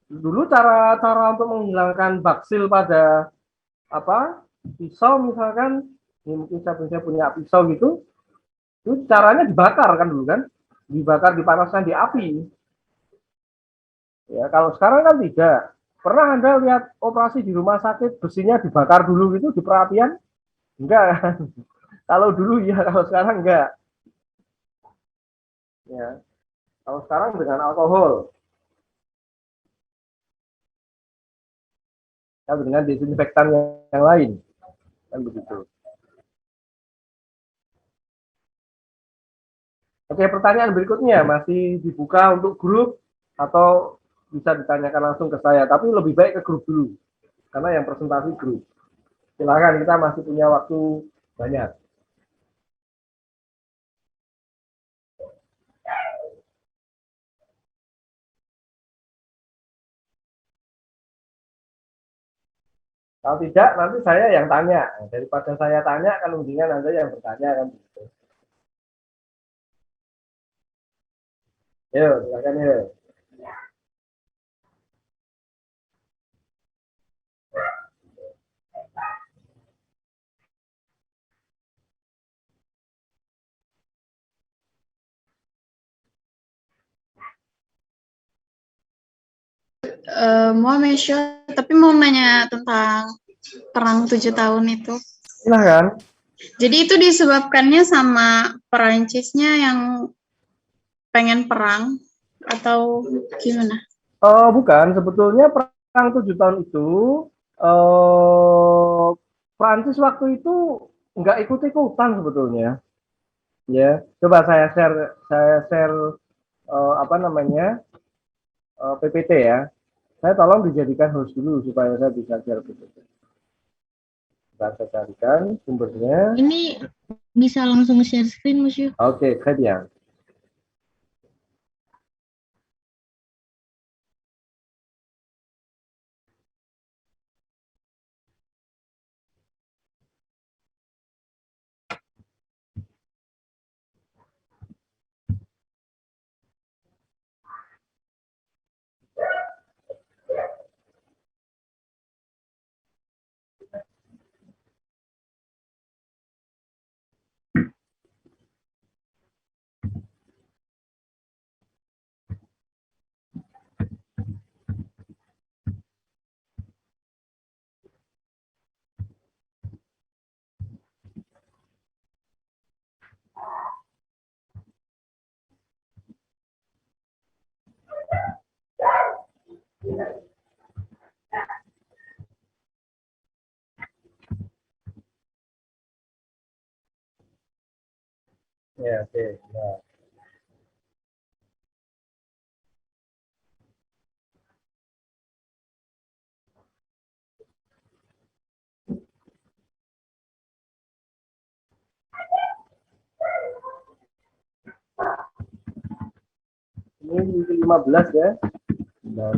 Dulu cara untuk menghilangkan baksil pada pisau misalkan, ini mungkin saya punya pisau gitu, itu caranya dibakar kan dulu kan, dibakar, dipanaskan di api. Ya, kalau sekarang kan tidak. Pernah Anda lihat operasi di rumah sakit besinya dibakar dulu gitu di perapian? Enggak kan? Kalau dulu ya, kalau sekarang enggak. Ya, kalau sekarang dengan alkohol, atau dengan desinfektan yang lain, kan begitu. Oke, pertanyaan berikutnya masih dibuka untuk grup atau bisa ditanyakan langsung ke saya, tapi lebih baik ke grup dulu, karena yang presentasi grup. Silakan, kita masih punya waktu banyak. Kalau tidak, nanti saya yang tanya. Daripada saya tanya, kan mendingan Anda yang bertanya kan. Yuk, silakan yuk. Mau Mesyo, tapi mau nanya tentang perang 7 tahun itu. Silahkan. Jadi itu disebabkannya sama Perancisnya yang pengen perang atau gimana? Bukan, sebetulnya perang 7 tahun itu Prancis waktu itu nggak ikut-ikutan sebetulnya. Ya, coba saya share apa namanya PPT ya. Saya tolong dijadikan host dulu supaya saya bisa share PPT. Saya carikan sumbernya. Ini bisa langsung share screen, Monsieur. Oke, très bien. Ya, oke. Nah. Ini 15 ya. Nah,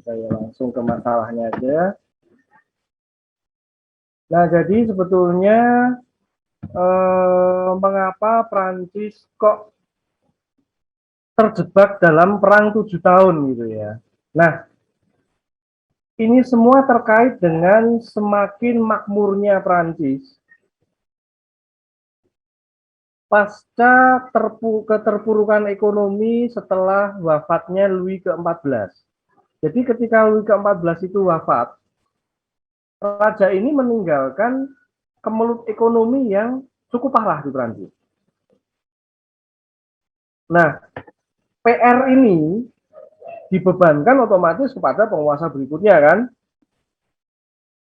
saya langsung ke masalahnya aja. Nah, jadi sebetulnya mengapa Prancis kok terjebak dalam perang 7 tahun gitu ya. Nah, ini semua terkait dengan semakin makmurnya Prancis pasca keterpurukan ekonomi setelah wafatnya Louis ke-14. Jadi ketika Louis ke-14 itu wafat, raja ini meninggalkan kemelut ekonomi yang cukup parah di Prancis. Nah, PR ini dibebankan otomatis kepada penguasa berikutnya kan.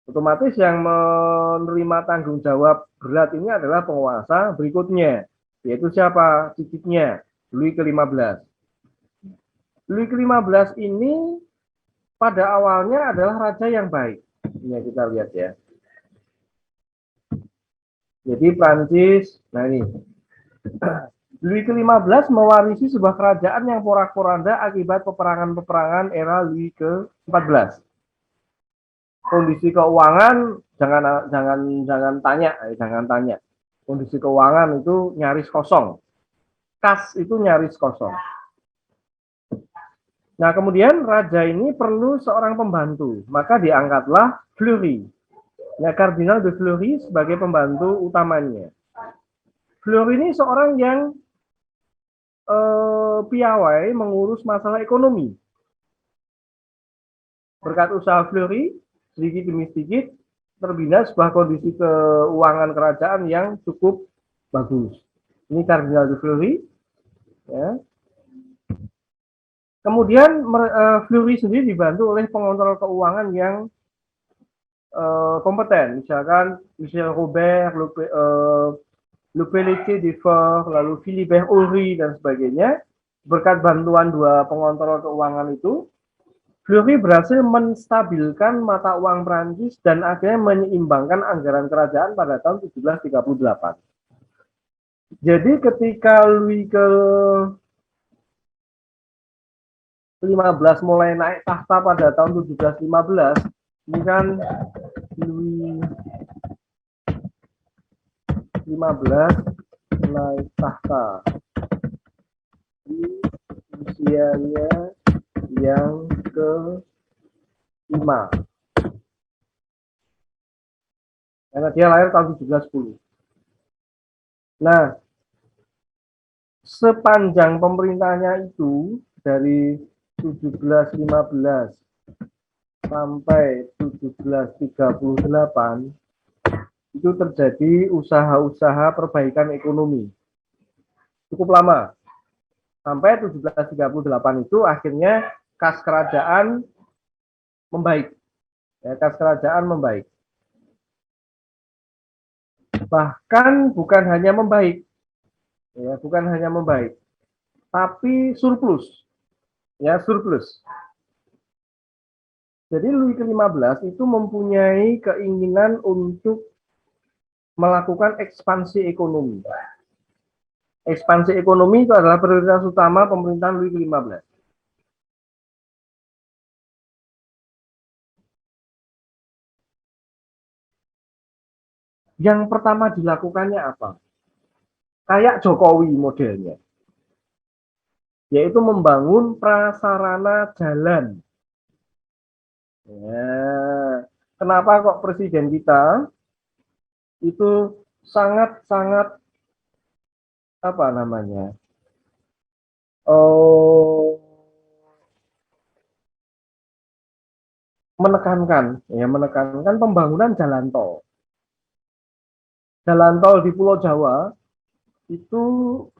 Otomatis yang menerima tanggung jawab berat ini adalah penguasa berikutnya. Yaitu siapa? Cicitnya, Louis ke-15. Louis ke-15 ini pada awalnya adalah raja yang baik. Ini kita lihat ya. Jadi Prancis, nah ini. Louis ke-15 mewarisi sebuah kerajaan yang porak-poranda akibat peperangan-peperangan era Louis ke-14. Kondisi keuangan jangan tanya. Kondisi keuangan itu nyaris kosong. Kas itu nyaris kosong. Nah, kemudian raja ini perlu seorang pembantu, maka diangkatlah Fleury. Nah, Kardinal de Fleury sebagai pembantu utamanya. Fleury ini seorang yang piawai mengurus masalah ekonomi. Berkat usaha Fleury, sedikit demi sedikit terbina sebuah kondisi keuangan kerajaan yang cukup bagus. Ini Kardinal de Fleury. Ya. Kemudian Fleury sendiri dibantu oleh pengontrol keuangan yang kompeten, misalkan Michel Robert, Le Pelletier de Fort, lalu Philibert Ulry dan sebagainya. Berkat bantuan dua pengontrol keuangan itu, Fleury berhasil menstabilkan mata uang Prancis dan akhirnya menyeimbangkan anggaran kerajaan pada tahun 1738. Jadi ketika Louis ke-15 mulai naik tahta pada tahun 1715, ini kan Louis 15 naik tahta di usianya yang ke-5. Karena dia lahir tahun 1710. Nah, sepanjang pemerintahnya itu dari 1715 sampai 1738 itu terjadi usaha-usaha perbaikan ekonomi. Cukup lama. Sampai 1738 itu akhirnya kas kerajaan membaik. Ya, kas kerajaan membaik. Bahkan bukan hanya membaik. Ya, bukan hanya membaik. Tapi surplus. Ya, surplus. Jadi Louis ke-15 itu mempunyai keinginan untuk melakukan ekspansi ekonomi. Ekspansi ekonomi itu adalah prioritas utama pemerintahan Louis ke-15. Yang pertama dilakukannya apa? Kayak Jokowi modelnya. Yaitu membangun prasarana jalan. Ya. Kenapa kok presiden kita itu sangat-sangat apa namanya? Menekankan pembangunan jalan tol. Jalan tol di Pulau Jawa itu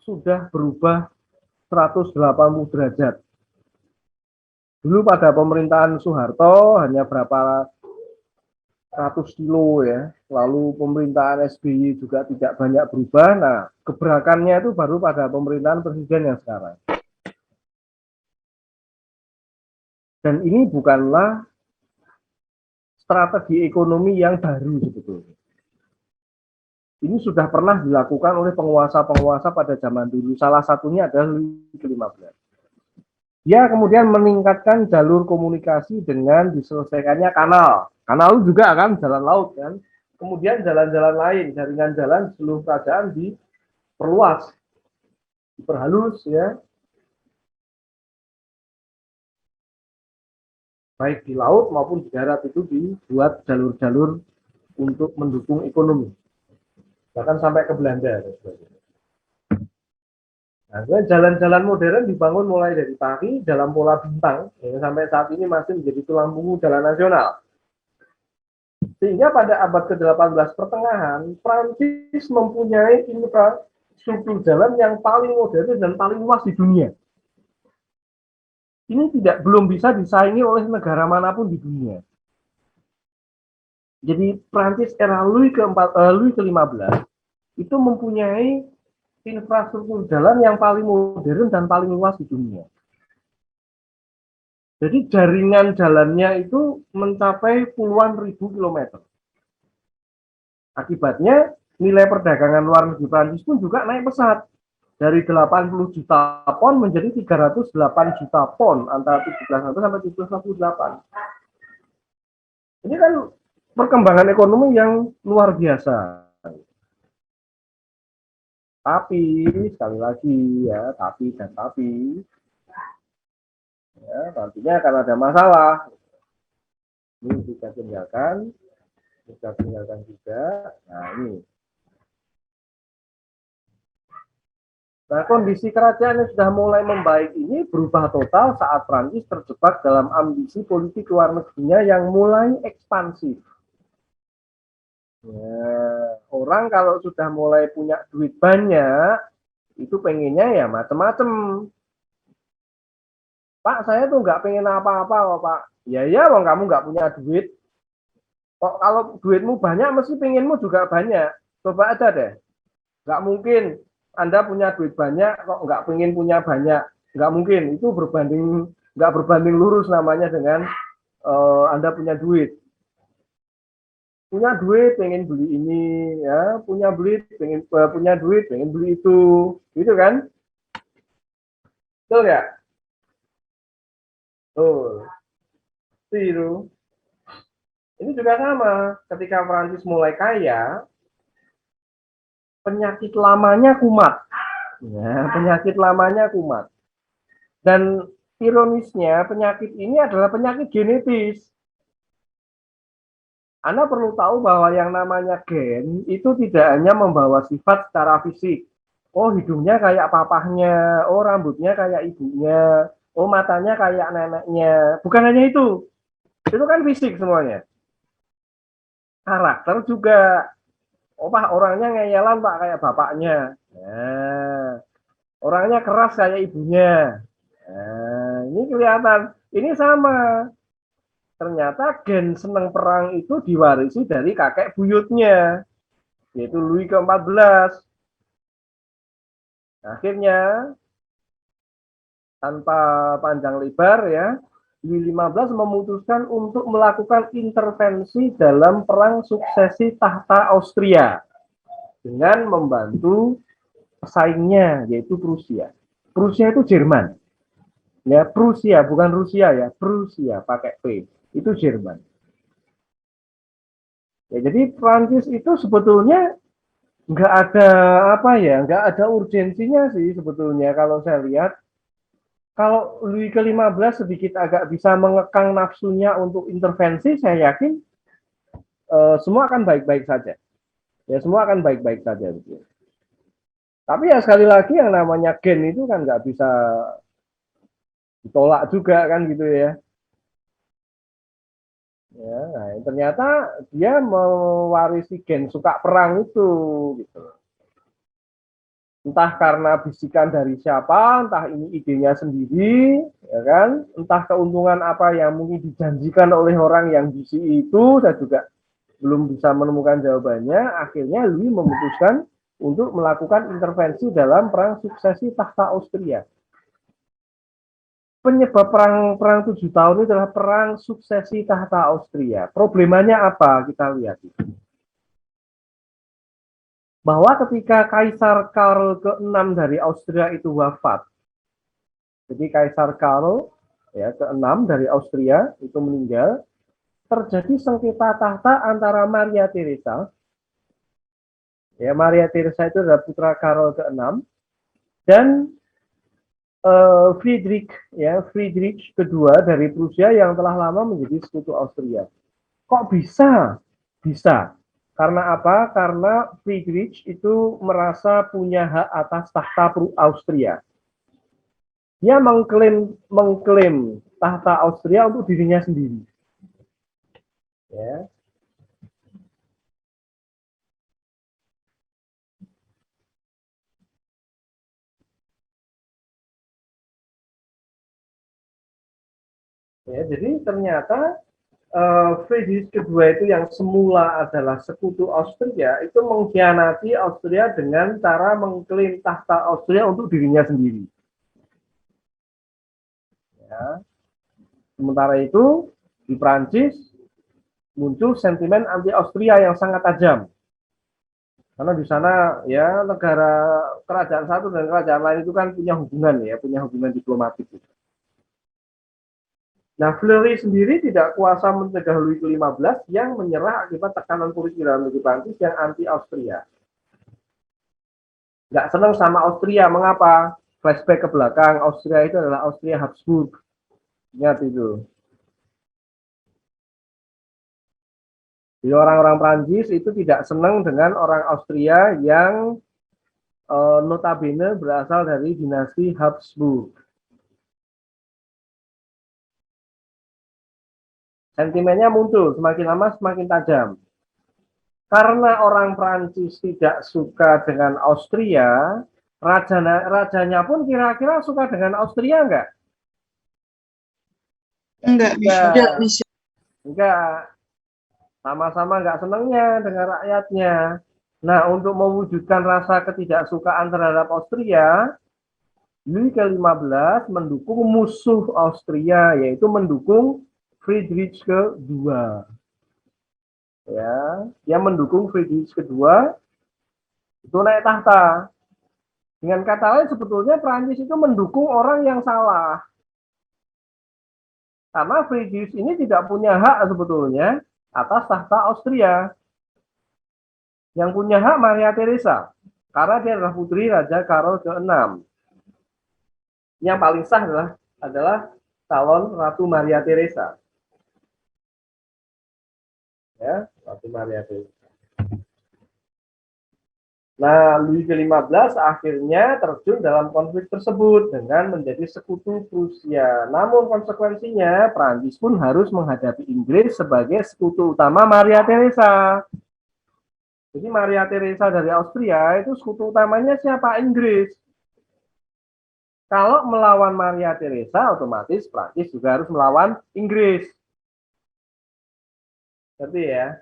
sudah berubah 180 derajat. Dulu pada pemerintahan Soeharto hanya berapa ratus kilo ya, lalu pemerintahan SBY juga tidak banyak berubah. Nah, gebrakannya itu baru pada pemerintahan presiden yang sekarang. Dan ini bukanlah strategi ekonomi yang baru sebetulnya. Ini sudah pernah dilakukan oleh penguasa-penguasa pada zaman dulu. Salah satunya adalah Louis ke-15. Dia kemudian meningkatkan jalur komunikasi dengan diselesaikannya kanal. Kanal juga kan jalan laut kan. Kemudian jalan-jalan lain, jaringan jalan seluruh kerajaan diperluas, diperhalus ya. Baik di laut maupun di darat itu dibuat jalur-jalur untuk mendukung ekonomi. Bahkan sampai ke Belanda. Nah, jalan-jalan modern dibangun mulai dari Paris dalam pola bintang, ya, sampai saat ini masih menjadi tulang punggung jalan nasional. Sehingga pada abad ke-18 pertengahan, Prancis mempunyai infrastruktur jalan yang paling modern dan paling luas di dunia. Ini belum bisa disaingi oleh negara manapun di dunia. Jadi Prancis era Louis ke-15 itu mempunyai infrastruktur jalan yang paling modern dan paling luas di dunia. Jadi jaringan jalannya itu mencapai puluhan ribu kilometer. Akibatnya nilai perdagangan luar negeri Prancis pun juga naik pesat. Dari 80 juta pon menjadi 308 juta pon antara 1701 sampai 1718. Ini kan perkembangan ekonomi yang luar biasa. Tapi sekali lagi ya, tapi ya, nantinya akan ada masalah. Ini kita tinggalkan juga. Nah ini Nah, kondisi kerajaan yang sudah mulai membaik ini berubah total saat Prancis terjebak dalam ambisi politik luar negerinya yang mulai ekspansif. Ya, orang kalau sudah mulai punya duit banyak, itu pengennya ya macam-macam. Pak, saya tuh nggak pengen apa-apa kok, Pak. Ya, wong kamu nggak punya duit. Kok kalau duitmu banyak, mesti pengenmu juga banyak. Coba aja deh. Nggak mungkin Anda punya duit banyak, kok nggak pengen punya banyak. Nggak mungkin. Itu nggak berbanding lurus namanya dengan Anda punya duit. Punya duit, pengen beli ini, ya. Punya duit, pengen beli itu. Gitu kan? Betul ya? Tuh. Itu. Ini juga sama. Ketika Prancis mulai kaya, penyakit lamanya kumat. Ya, penyakit lamanya kumat. Dan ironisnya, penyakit ini adalah penyakit genetis. Anda perlu tahu bahwa yang namanya gen itu tidak hanya membawa sifat secara fisik. Oh, hidungnya kayak papahnya, oh rambutnya kayak ibunya, oh matanya kayak neneknya. Bukan hanya itu kan fisik semuanya. Karakter juga. Oh, Pak, orangnya ngeyelan Pak kayak bapaknya. Nah, orangnya keras kayak ibunya. Nah, ini kelihatan. Ini sama. Ternyata gen seneng perang itu diwarisi dari kakek buyutnya, yaitu Louis ke-14. Akhirnya, tanpa panjang lebar ya, Louis 15 memutuskan untuk melakukan intervensi dalam perang suksesi tahta Austria dengan membantu pesaingnya, yaitu Prusia. Prusia itu Jerman. Ya, Prusia, bukan Rusia ya, Prusia pakai P. Itu Jerman. Ya, jadi Prancis itu sebetulnya nggak ada nggak ada urgensinya sih sebetulnya kalau saya lihat. Kalau Louis ke-15 sedikit agak bisa mengekang nafsunya untuk intervensi, saya yakin semua akan baik-baik saja. Ya, semua akan baik-baik saja. Gitu. Tapi ya sekali lagi yang namanya gen itu kan nggak bisa ditolak juga kan gitu ya. Ya, nah, ternyata dia mewarisi gen suka perang itu gitu. Entah karena bisikan dari siapa, entah ini idenya sendiri, ya kan? Entah keuntungan apa yang mungkin dijanjikan oleh orang yang bisi itu, saya juga belum bisa menemukan jawabannya. Akhirnya Louis memutuskan untuk melakukan intervensi dalam perang suksesi tahta Austria. Penyebab perang 7 tahun itu adalah perang suksesi tahta Austria. Problemanya apa? Kita lihat. Bahwa ketika Kaisar Karl ke-6 dari Austria itu wafat, jadi Kaisar Karl ya ke-6 dari Austria itu meninggal, terjadi sengketa tahta antara Maria Theresa, ya Maria Theresa itu adalah putra Karl ke-6, dan Friedrich kedua dari Prusia yang telah lama menjadi sekutu Austria. Kok bisa? Bisa. Karena apa? Karena Friedrich itu merasa punya hak atas tahta Austria. Dia mengklaim tahta Austria untuk dirinya sendiri. Ya. Ya, jadi ternyata Friedrich kedua itu yang semula adalah sekutu Austria itu mengkhianati Austria dengan cara mengklaim tahta Austria untuk dirinya sendiri. Ya. Sementara itu di Prancis muncul sentimen anti Austria yang sangat tajam. Karena di sana ya negara kerajaan satu dan kerajaan lain itu kan punya hubungan diplomatik. Nah, Fleury sendiri tidak kuasa mencegah Louis ke-15 yang menyerah akibat tekanan politik dalam negeri Prancis yang anti Austria. Nggak senang sama Austria, mengapa? Flashback ke belakang, Austria itu adalah Austria Habsburg. Ingat itu. Jadi orang-orang Prancis itu tidak senang dengan orang Austria yang notabene berasal dari dinasti Habsburg. Sentimennya muncul, semakin lama semakin tajam. Karena orang Prancis tidak suka dengan Austria, rajanya pun kira-kira suka dengan Austria enggak? Enggak, Enggak. Monsieur. Enggak. Sama-sama enggak senangnya dengan rakyatnya. Nah, untuk mewujudkan rasa ketidaksukaan terhadap Austria, Louis ke-15 mendukung musuh Austria, yaitu mendukung Friedrich kedua. Ya, dia mendukung Friedrich kedua itu naik tahta. Dengan kata lain sebetulnya Prancis itu mendukung orang yang salah. Karena Friedrich ini tidak punya hak sebetulnya atas tahta Austria. Yang punya hak Maria Theresa, karena dia adalah putri Raja Karol ke-6. Yang paling sah adalah calon Ratu Maria Theresa. Ya, Ratu Maria Theresa. Nah, Louis ke-15 akhirnya terjun dalam konflik tersebut dengan menjadi sekutu Prusia. Namun konsekuensinya, Prancis pun harus menghadapi Inggris sebagai sekutu utama Maria Theresa. Jadi Maria Theresa dari Austria itu sekutu utamanya siapa? Inggris. Kalau melawan Maria Theresa, otomatis Prancis juga harus melawan Inggris. Jadi ya.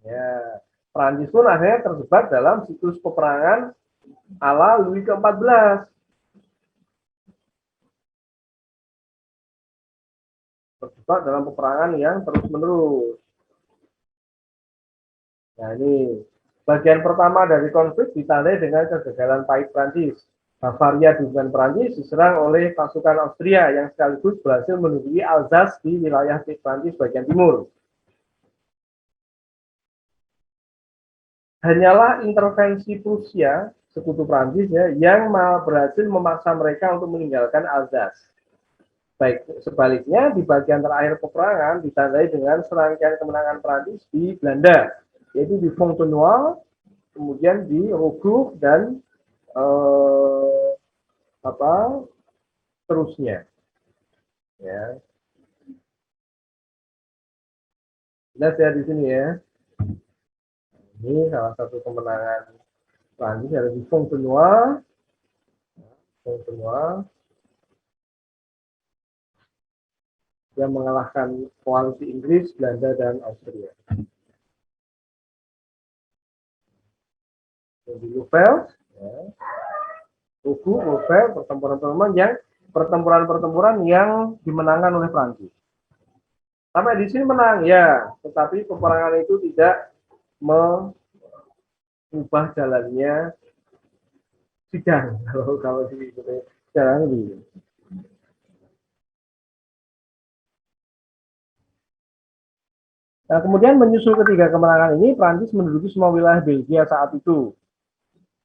Ya. Prancis pun akhirnya terjebak dalam siklus peperangan ala Louis ke-14. Terjebak dalam peperangan yang terus-menerus. Nah, ini bagian pertama dari konflik ditandai dengan kegagalan pahit Prancis. Bavaria dukungan Prancis diserang oleh pasukan Austria yang sekaligus berhasil menduduki Alsace di wilayah Prancis bagian timur. Hanyalah intervensi Prusia, sekutu Prancis ya, yang berhasil memaksa mereka untuk meninggalkan Alsace. Baik, sebaliknya di bagian terakhir peperangan ditandai dengan serangkaian kemenangan Prancis di Belanda, yaitu di Fontenoy, kemudian di Rocourt dan terusnya. Ya. Jelas ya di sini ya. Ini salah satu kemenangan Prancis ada di Fontenoy. Yang mengalahkan koalisi Inggris, Belanda, dan Austria. Di Louvre, ya. Pertempuran-pertempuran yang dimenangkan oleh Prancis. Sampai di sini menang, ya, tetapi peperangan itu tidak mengubah jalannya sidang kalau di jalan ini. Nah, kemudian menyusul ketiga kemenangan ini, Prancis menduduki semua wilayah Belgia saat itu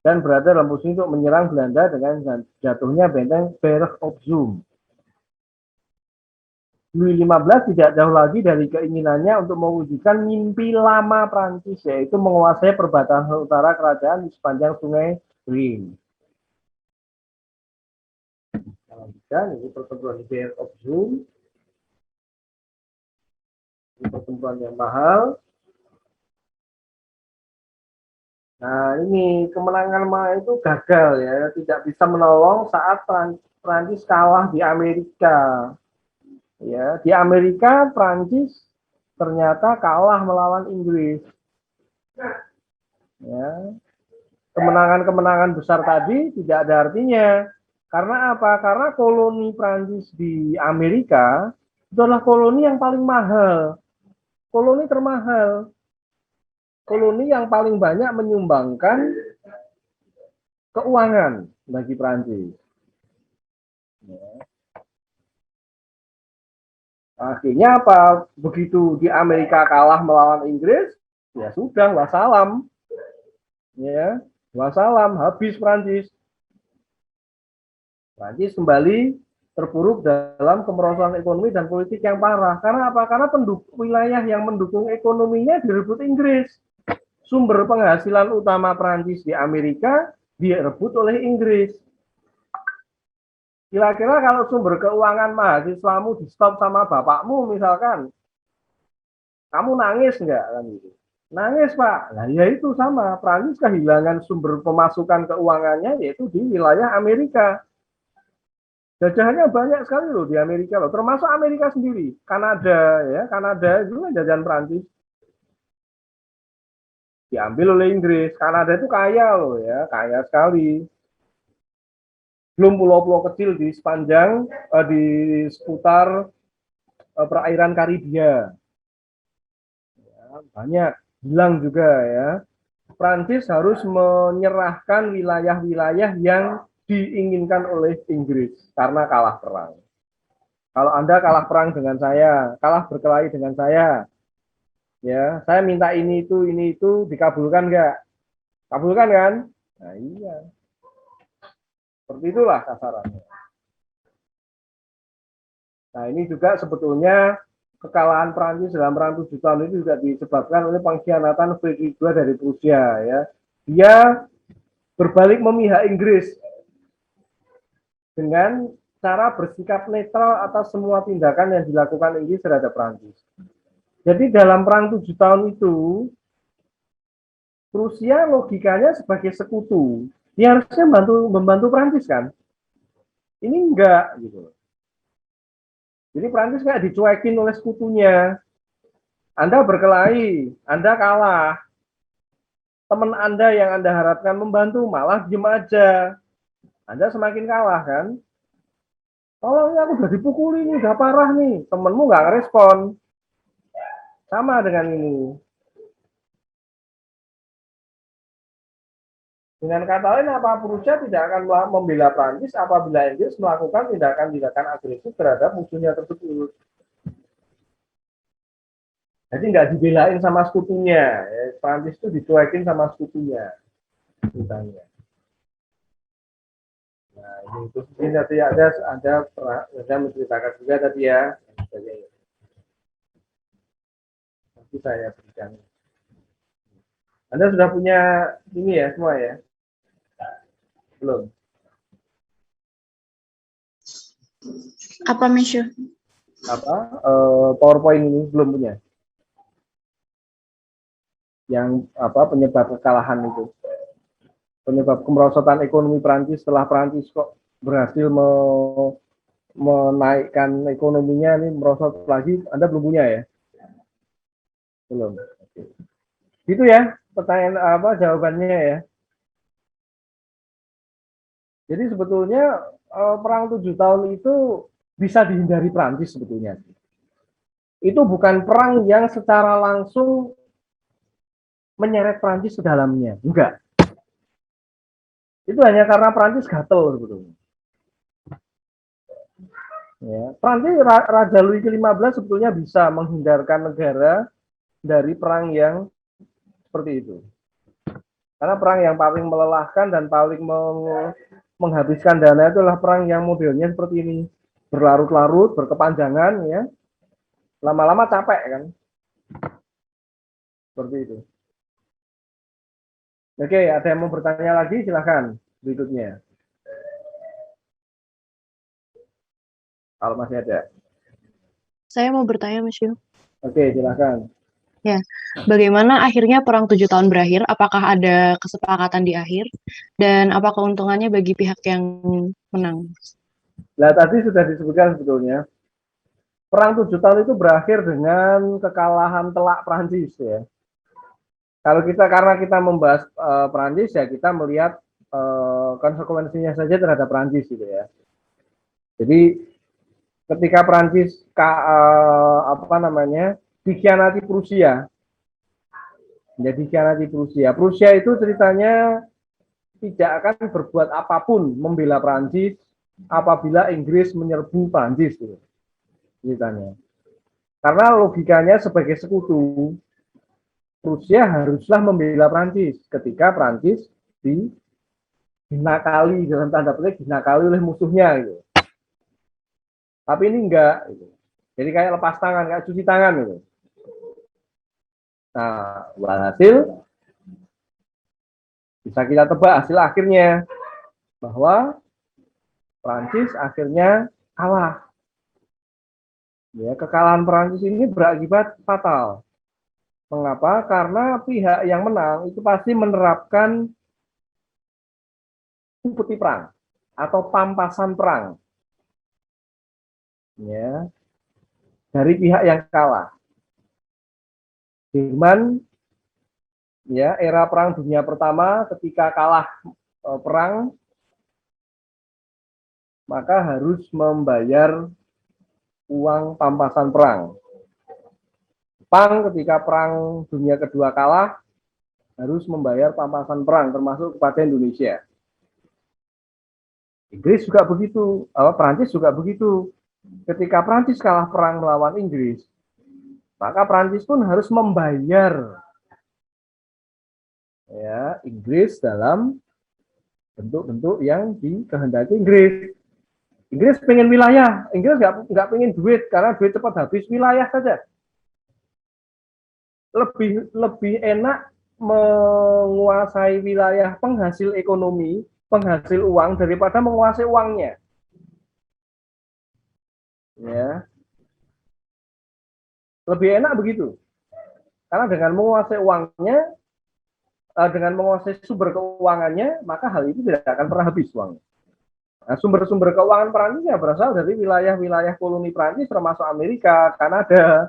dan berada dalam posisi untuk menyerang Belanda dengan jatuhnya benteng Berg op Zoom. Louis XV tidak jauh lagi dari keinginannya untuk mewujudkan mimpi lama Prancis, yaitu menguasai perbatasan utara kerajaan di sepanjang sungai Rhine. Lanjutkan, ini pertempuran di Berg op Zoom. Ini pertempuran yang mahal. Nah, ini kemenangan mahal itu gagal ya, tidak bisa menolong saat Prancis kalah di Amerika. Ya, di Amerika Prancis ternyata kalah melawan Inggris. Ya. Kemenangan-kemenangan besar tadi tidak ada artinya. Karena apa? Karena koloni Prancis di Amerika itu adalah koloni yang paling mahal. Koloni termahal. Koloni yang paling banyak menyumbangkan keuangan bagi Prancis. Ya. Akhirnya apa? Begitu di Amerika kalah melawan Inggris, ya sudah, wassalam. Ya, wassalam, habis Prancis. Prancis kembali terpuruk dalam kemerosotan ekonomi dan politik yang parah. Karena apa? Karena wilayah yang mendukung ekonominya direbut Inggris. sumber penghasilan utama Prancis di Amerika direbut oleh Inggris. Kira-kira kalau sumber keuangan mahasiswamu di stop sama bapakmu misalkan, kamu nangis nggak kan gitu? Nangis Pak. Nah ya itu sama, Prancis kehilangan sumber pemasukan keuangannya yaitu di wilayah Amerika. Jajahannya banyak sekali loh di Amerika loh, termasuk Amerika sendiri, Kanada ya, Kanada itu kan jajahan Prancis diambil oleh Inggris. Kanada itu kaya loh ya, kaya sekali. Belum pulau-pulau kecil di sepanjang di seputar perairan Karibia. Ya, banyak bilang juga ya. Prancis harus menyerahkan wilayah-wilayah yang diinginkan oleh Inggris karena kalah perang. Kalau Anda kalah perang dengan saya, kalah berkelahi dengan saya, ya, saya minta ini itu dikabulkan nggak? Kabulkan kan? Nah iya, seperti itulah kasarannya. Nah ini juga sebetulnya kekalahan Prancis dalam perang 7 tahun itu juga disebabkan oleh pengkhianatan Friedrich II dari Prusia ya. Dia berbalik memihak Inggris dengan cara bersikap netral atas semua tindakan yang dilakukan Inggris terhadap Prancis. Jadi dalam perang 7 tahun itu, Rusia logikanya sebagai sekutu, dia harusnya membantu Prancis kan? Ini enggak gitu. Jadi Prancis kayak dicuekin oleh sekutunya. Anda berkelahi, Anda kalah. Teman Anda yang Anda harapkan membantu malah diem aja. Anda semakin kalah kan? Tolong aku udah dipukuli nih, udah parah nih. Temenmu nggak ngerespon. Sama dengan ini. Dengan kata lain, apa Prusia tidak akan membela Prancis apabila Inggris melakukan tindakan-tindakan agresif terhadap musuhnya tersebut. Jadi nggak dibelain sama sekutunya. Prancis itu dicuekin sama sekutunya. Misalnya. Nah, ini nanti ada menceritakan juga tadi ya. Nanti saya berikan. Anda sudah punya ini ya semua ya? Belum? Apa, Monsieur? Apa? PowerPoint ini belum punya? Yang apa penyebab kekalahan itu? Penyebab kemerosotan ekonomi Prancis setelah Prancis kok berhasil menaikkan ekonominya ini merosot lagi, Anda belum punya ya? Belum. Gitu ya pertanyaan apa jawabannya ya. Jadi sebetulnya perang 7 tahun itu bisa dihindari Prancis sebetulnya. Itu bukan perang yang secara langsung menyeret Prancis ke dalamnya, enggak. Itu hanya karena Prancis gatel sebetulnya. Ya, Prancis Raja Louis ke-15 sebetulnya bisa menghindarkan negara dari perang yang seperti itu. Karena perang yang paling melelahkan dan paling menghabiskan dana itu adalah perang yang modelnya seperti ini. Berlarut-larut, berkepanjangan ya. Lama-lama capek kan. Seperti itu. Oke, ada yang mau bertanya lagi? Silahkan berikutnya. Kalau masih ada. Saya mau bertanya, Monsieur. Oke, silahkan. Ya, bagaimana akhirnya perang 7 tahun berakhir? Apakah ada kesepakatan di akhir? Dan apa keuntungannya bagi pihak yang menang? Nah, tadi sudah disebutkan sebetulnya. Perang 7 tahun itu berakhir dengan kekalahan telak Prancis ya. Kalau karena kita membahas Prancis ya kita melihat konsekuensinya saja terhadap Prancis gitu ya. Jadi ketika Prancis dikhianati Prusia, menjadi dikhianati Prusia. Prusia itu ceritanya tidak akan berbuat apapun membela Prancis apabila Inggris menyerbu Prancis gitu. Ceritanya. Karena logikanya sebagai sekutu, Rusia haruslah membela Prancis ketika Prancis dinakali dalam tanda petik dinakali oleh musuhnya gitu. Tapi ini enggak gitu. Jadi kayak lepas tangan, kayak cuci tangan gitu. Nah, walhasil Bisa kita tebak hasil akhirnya bahwa Prancis akhirnya kalah. Ya, kekalahan Prancis ini berakibat fatal. Mengapa? Karena pihak yang menang itu pasti menerapkan putih perang atau pampasan perang. Ya, dari pihak yang kalah. Jerman, ya, era Perang Dunia Pertama ketika kalah perang, maka harus membayar uang pampasan perang. Jepang ketika Perang Dunia Kedua kalah, harus membayar pampasan perang, termasuk kepada Indonesia. Inggris juga begitu, Prancis juga begitu. Ketika Prancis kalah perang melawan Inggris, maka Prancis pun harus membayar ya Inggris dalam bentuk-bentuk yang dikehendaki Inggris. Inggris pengen wilayah, Inggris nggak pengen duit karena duit cepat habis, wilayah saja. Lebih enak menguasai wilayah penghasil ekonomi, penghasil uang daripada menguasai uangnya. Ya. Lebih enak begitu. Karena dengan menguasai uangnya, dengan menguasai sumber keuangannya, maka hal itu tidak akan pernah habis uangnya. Nah, sumber-sumber keuangan Perancis ya berasal dari wilayah-wilayah koloni Perancis termasuk Amerika, Kanada,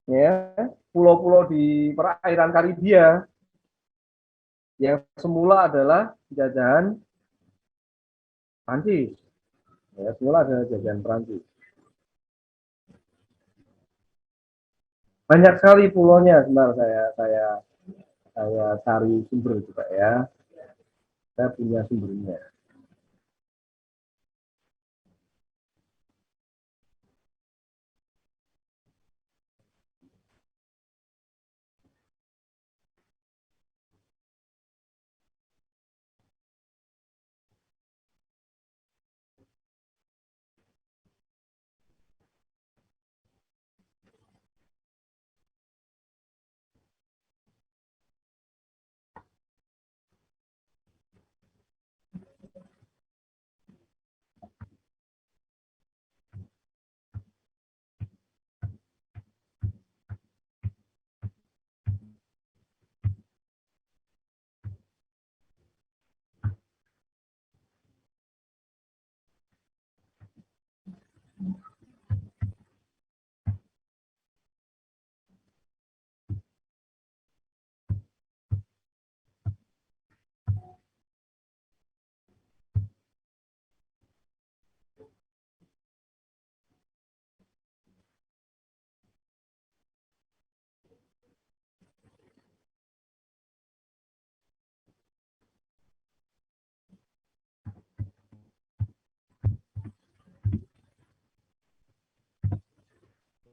ya, pulau-pulau di perairan Karibia yang semula adalah jajahan Prancis. Ya, semula adalah jajahan Prancis. Banyak sekali pulaunya sebenarnya saya cari sumber juga ya. Saya punya sumbernya.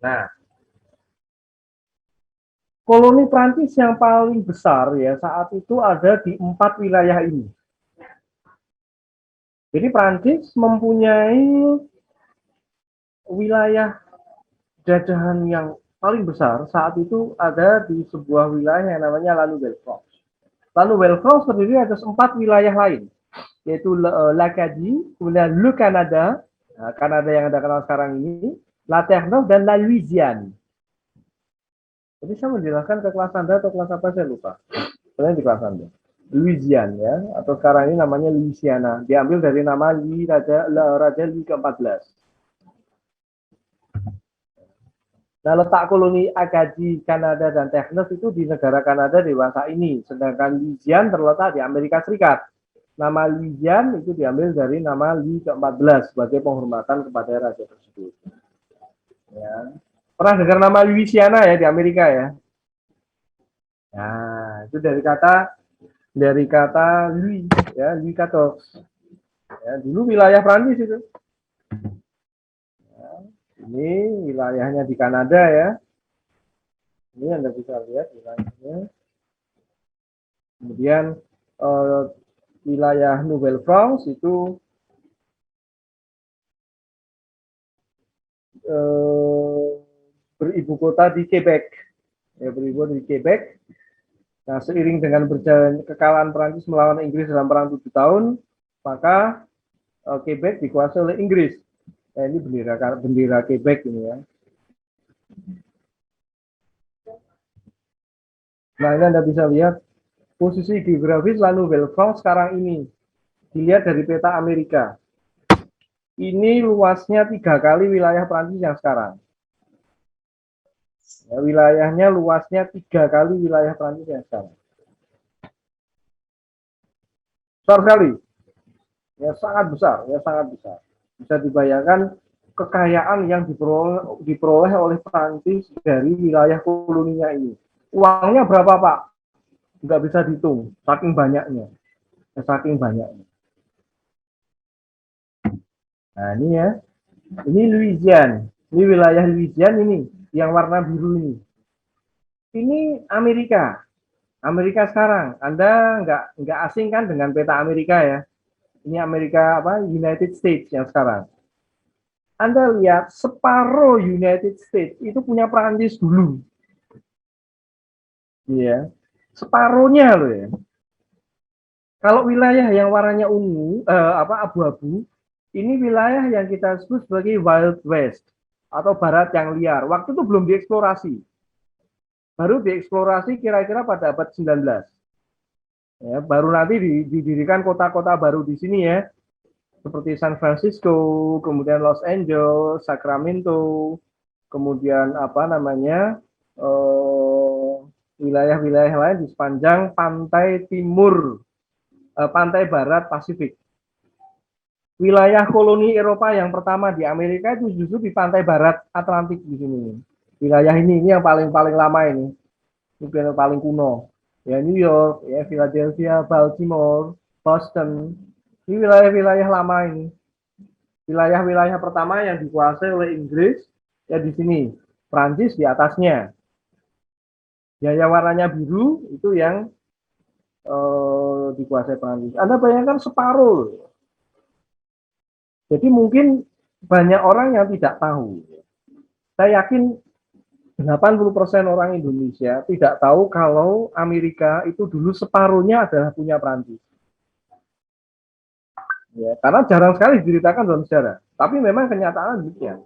Nah, koloni Prancis yang paling besar ya saat itu ada di 4 wilayah ini. Jadi Prancis mempunyai wilayah jajahan yang paling besar saat itu ada di sebuah wilayah yang namanya La Nouvelle-France. La Nouvelle-France terdiri atas 4 wilayah lain, yaitu l'Acadie, kemudian Le Canada, nah, Kanada yang Anda kenal sekarang ini, La Terre-Neuve, dan La Louisiane. Jadi saya menjelaskan ke kelas Anda atau kelas apa saya lupa. Sebenarnya di kelas Anda. Louisiane ya, atau sekarang ini namanya Louisiana. Diambil dari nama Raja Louis ke-14. Nah, letak koloni Acadie, Kanada, dan Terre-Neuve itu di negara Kanada dewasa ini. Sedangkan Louisiane terletak di Amerika Serikat. Nama Louisiane itu diambil dari nama Louis ke-14 sebagai penghormatan kepada raja tersebut. Ya. Pernah dengar nama Louisiana ya di Amerika ya? Nah, itu dari kata Louis, ya, Louis XIV. Ya, dulu wilayah Prancis itu. Ya, ini wilayahnya di Kanada ya. Ini Anda bisa lihat wilayahnya. Kemudian wilayah Nouvelle-France itu beribu kota di Quebec. Ya, beribu kota di Quebec. Nah, seiring dengan berjalan kekalahan Prancis melawan Inggris dalam perang 7 tahun, maka Quebec dikuasai oleh Inggris. Nah, ini bendera Quebec ini ya. Nah, ini Anda bisa lihat posisi geografis La Nouvelle-France sekarang ini. Dilihat dari peta Amerika. Ini luasnya 3 kali wilayah Prancis yang sekarang. Ya, wilayahnya luasnya 3 kali wilayah Prancis yang sekarang. Besar sekali. Ya, sangat besar, ya sangat besar. Bisa dibayangkan kekayaan yang diperoleh oleh Prancis dari wilayah koloninya ini. Uangnya berapa, Pak? Nggak bisa dihitung, saking banyaknya. Ya, saking banyaknya. Nah, ini ya. Ini Louisiana. Ini wilayah Louisiana ini, yang warna biru ini. Ini Amerika. Amerika sekarang. Anda nggak asing kan dengan peta Amerika ya. Ini Amerika apa? United States yang sekarang. Anda lihat separuh United States itu punya Prancis dulu. Iya. Separuhnya loh ya. Kalau wilayah yang warnanya ungu, abu-abu, ini wilayah yang kita sebut sebagai Wild West atau Barat yang liar. Waktu itu belum dieksplorasi. Baru dieksplorasi kira-kira pada abad 19. Ya, baru nanti didirikan kota-kota baru di sini ya. Seperti San Francisco, kemudian Los Angeles, Sacramento, kemudian apa namanya wilayah-wilayah lain di sepanjang pantai timur, pantai barat Pasifik. Wilayah koloni Eropa yang pertama di Amerika itu justru di pantai barat Atlantik di sini. Wilayah ini yang paling lama ini yang paling kuno. Ya New York, ya Philadelphia, Baltimore, Boston. Ini wilayah-wilayah lama ini. Wilayah-wilayah pertama yang dikuasai oleh Inggris ya di sini. Prancis di atasnya. Ya yang warnanya biru itu yang dikuasai Prancis. Anda bayangkan separuh. Jadi mungkin banyak orang yang tidak tahu. Saya yakin 80% orang Indonesia tidak tahu kalau Amerika itu dulu separuhnya adalah punya Prancis. Ya, karena jarang sekali diceritakan dalam sejarah. Tapi memang kenyataan demikian.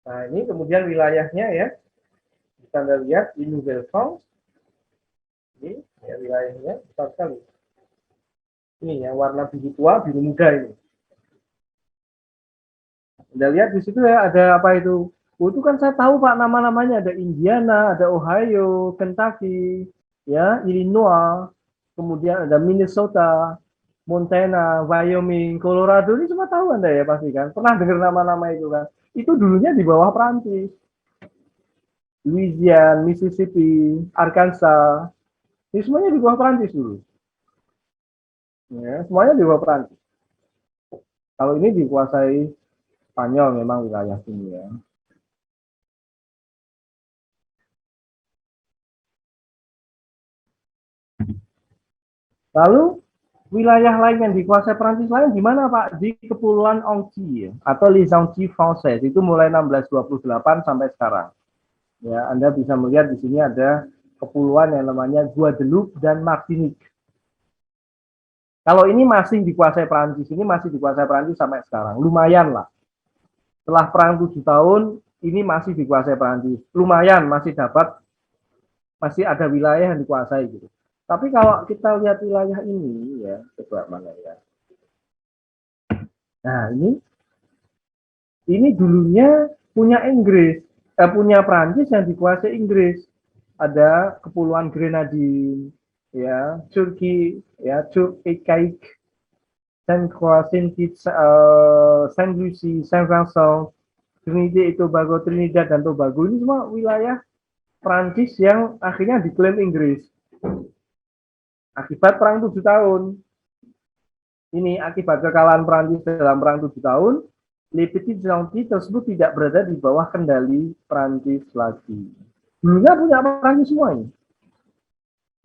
Nah, ini kemudian wilayahnya ya. Bisa Anda lihat di Nouvelle-France. Ini ya, wilayahnya besar sekali. Ini yang warna biru tua, biru muda ini. Anda lihat di situ ya ada apa itu? Oh, itu kan saya tahu Pak nama-namanya, ada Indiana, ada Ohio, Kentucky, ya, Illinois, kemudian ada Minnesota, Montana, Wyoming, Colorado, ini semua tahu Anda ya pasti kan? Pernah dengar nama-nama itu kan? Itu dulunya di bawah Prancis. Louisiana, Mississippi, Arkansas, ini semuanya di bawah Prancis dulu. Ya, semuanya di bawah Prancis. Kalau ini dikuasai Spanyol memang wilayah sini ya. Lalu wilayah lain yang dikuasai Prancis lain di mana Pak? Di Kepulauan Antilles atau Les Antilles Françaises itu mulai 1628 sampai sekarang. Ya, Anda bisa melihat di sini ada kepulauan yang namanya Guadeloupe dan Martinique. Kalau ini masih dikuasai Prancis, ini masih dikuasai Prancis sampai sekarang. Lumayan lah. Setelah perang 7 tahun, ini masih dikuasai Prancis. Lumayan, masih ada wilayah yang dikuasai gitu. Tapi kalau kita lihat wilayah ini, ya, coba mana ya. Nah, ini dulunya punya Inggris, punya Prancis yang dikuasai Inggris. Ada Kepulauan Grenadine, ya, Turki, ya, Turk-e-Caïque, Saint-Croix, Saint Lucie, Saint Vincent, Trinidad dan Tobago, ini semua wilayah Prancis yang akhirnya diklaim Inggris. Akibat perang 7 tahun. Ini akibat kekalahan Prancis dalam perang 7 tahun, Les Petites Antilles tersebut tidak berada di bawah kendali Prancis lagi. Dulunya punya Prancis semua ini.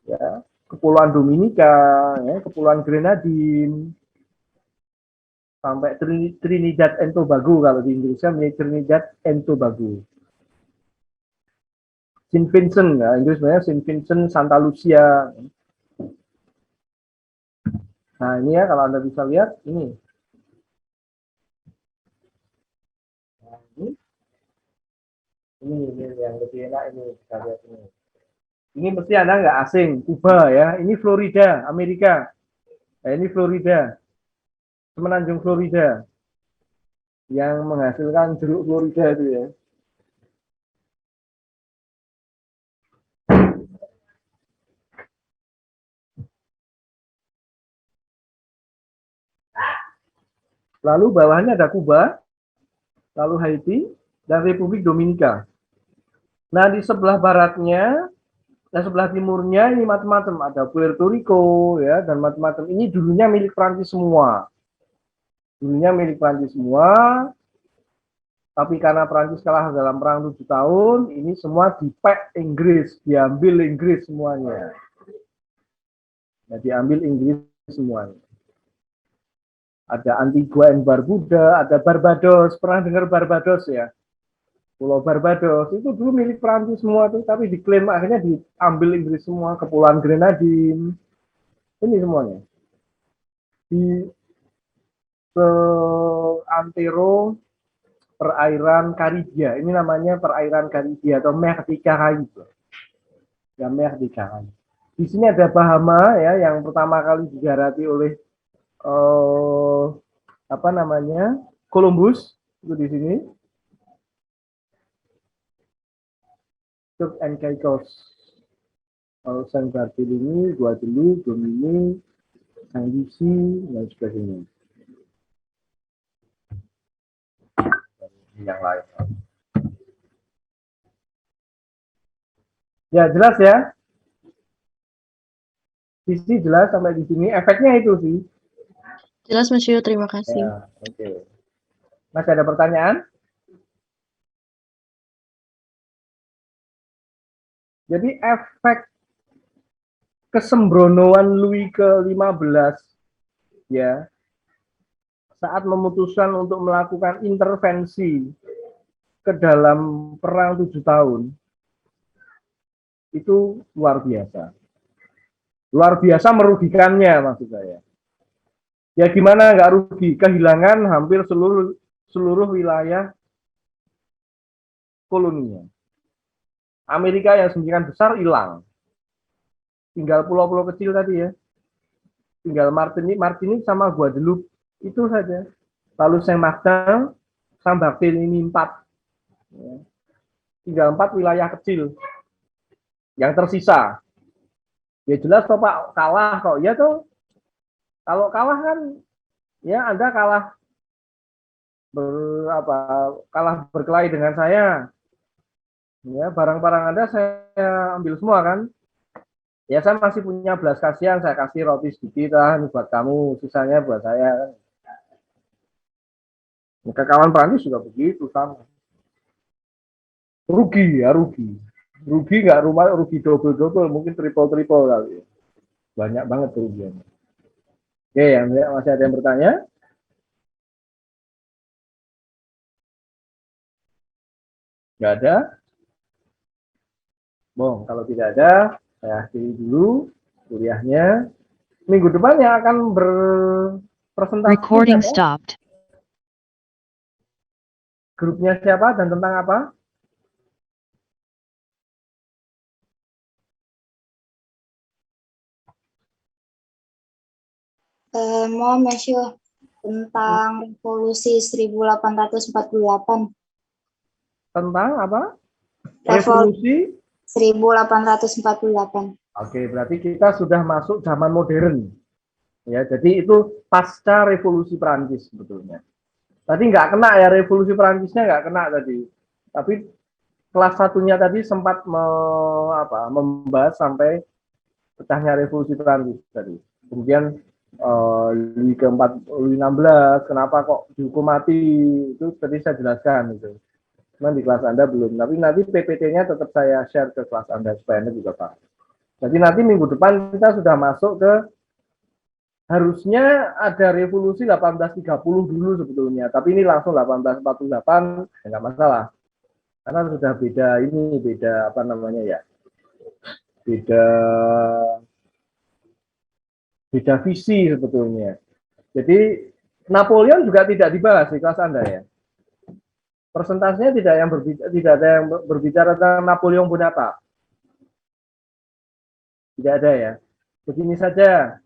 Ya, Kepulauan Dominika, ya, Kepulauan Grenadine, sampai Trinidad and Tobago, kalau di Inggrisnya menjadi Trinidad and Tobago. Saint Vincent, ya, Inggris sebenarnya Saint Vincent, Santa Lucia. Nah ini ya kalau Anda bisa lihat ini. Nah, ini yang lebih enak ini kita lihat ini. Ini mesti Anda nggak asing, Kuba ya. Ini Florida, Amerika. Nah, ini Florida, semenanjung Florida yang menghasilkan jeruk Florida itu ya. Lalu bawahnya ada Kuba, lalu Haiti, dan Republik Dominika. Nah, di sebelah baratnya, dan sebelah timurnya ini macam-macam. Ada Puerto Rico, ya, dan macam-macam. Ini dulunya milik Prancis semua. Dulunya milik Prancis semua, tapi karena Prancis kalah dalam perang 7 tahun, ini semua dipek Inggris, diambil Inggris semuanya. Nah, diambil Inggris semuanya. Ada Antigua and Barbuda, ada Barbados. Pernah dengar Barbados ya? Pulau Barbados itu dulu milik Prancis semua tuh, tapi diklaim akhirnya diambil Inggris semua. Kepulauan Grenadine, ini semuanya. Di antero perairan Karibia, ini namanya perairan Karibia atau Mer di Caraïbes. Ya, Mer di Caraïbes. Di sini ada Bahama ya, yang pertama kali digarati oleh apa namanya, Columbus itu di sini. Turk and Caicos, San Bartolomé, Guadeloupe, Dominique, Saint Lucie, dan sebagainya. Yang lain. Ya jelas ya. Visi jelas sampai di sini. Efeknya itu sih. Jelas, Monsieur. Terima kasih. Ya, oke. Masih ada pertanyaan? Jadi efek kesembronoan Louis ke-15 ya saat memutuskan untuk melakukan intervensi ke dalam perang 7 tahun itu luar biasa. Luar biasa merugikannya maksud saya. Ya gimana nggak rugi? Kehilangan hampir seluruh wilayah koloninya. Amerika yang sedemikian besar hilang. Tinggal pulau-pulau kecil tadi ya. Tinggal Martinique sama Guadeloupe. Itu saja. Lalu Saint-Martin, Saint-Barthélemy 4. Ya. Tinggal 4 wilayah kecil yang tersisa. Ya jelas toh Pak, kalah kok. Ya toh. Kalau kalah kan, ya Anda kalah berkelahi dengan saya. Ya, barang-barang Anda saya ambil semua kan. Ya saya masih punya belas kasihan, saya kasih roti sedikit lah, ini buat kamu, sisanya buat saya. Maka kawan Prancis juga begitu sama. Rugi ya rugi. Rugi nggak rumah, rugi double, mungkin triple kali. Banyak banget kerugiannya. Oke, yang masih ada yang bertanya? Nggak ada? Bon, kalau tidak ada, saya akhiri dulu kuliahnya. Minggu depannya akan berpresentasi. Recording ya. stopped. Grupnya siapa dan tentang apa? Mau Monsieur tentang revolusi 1848. Tentang apa? Revolusi Revolusi 1848. Oke, berarti kita sudah masuk zaman modern. Ya, jadi itu pasca revolusi Perancis sebetulnya. Tadi nggak kena ya, revolusi Perancisnya nggak kena tadi. Tapi kelas satunya tadi sempat membahas sampai pecahnya revolusi Perancis tadi. Kemudian Louis keempat, Louis 16, kenapa kok dihukum mati, itu tadi saya jelaskan itu. Cuman di kelas Anda belum, tapi nanti PPT-nya tetap saya share ke kelas Anda supaya Anda juga paham. Jadi nanti minggu depan kita sudah masuk ke, harusnya ada revolusi 1830 dulu sebetulnya, tapi ini langsung 1848, ya nggak masalah. Karena sudah beda apa namanya ya, beda visi sebetulnya. Jadi Napoleon juga tidak dibahas di kelas Anda ya. Persentasenya tidak ada yang berbicara tentang Napoleon Bonaparte. Tidak ada ya. Begini saja,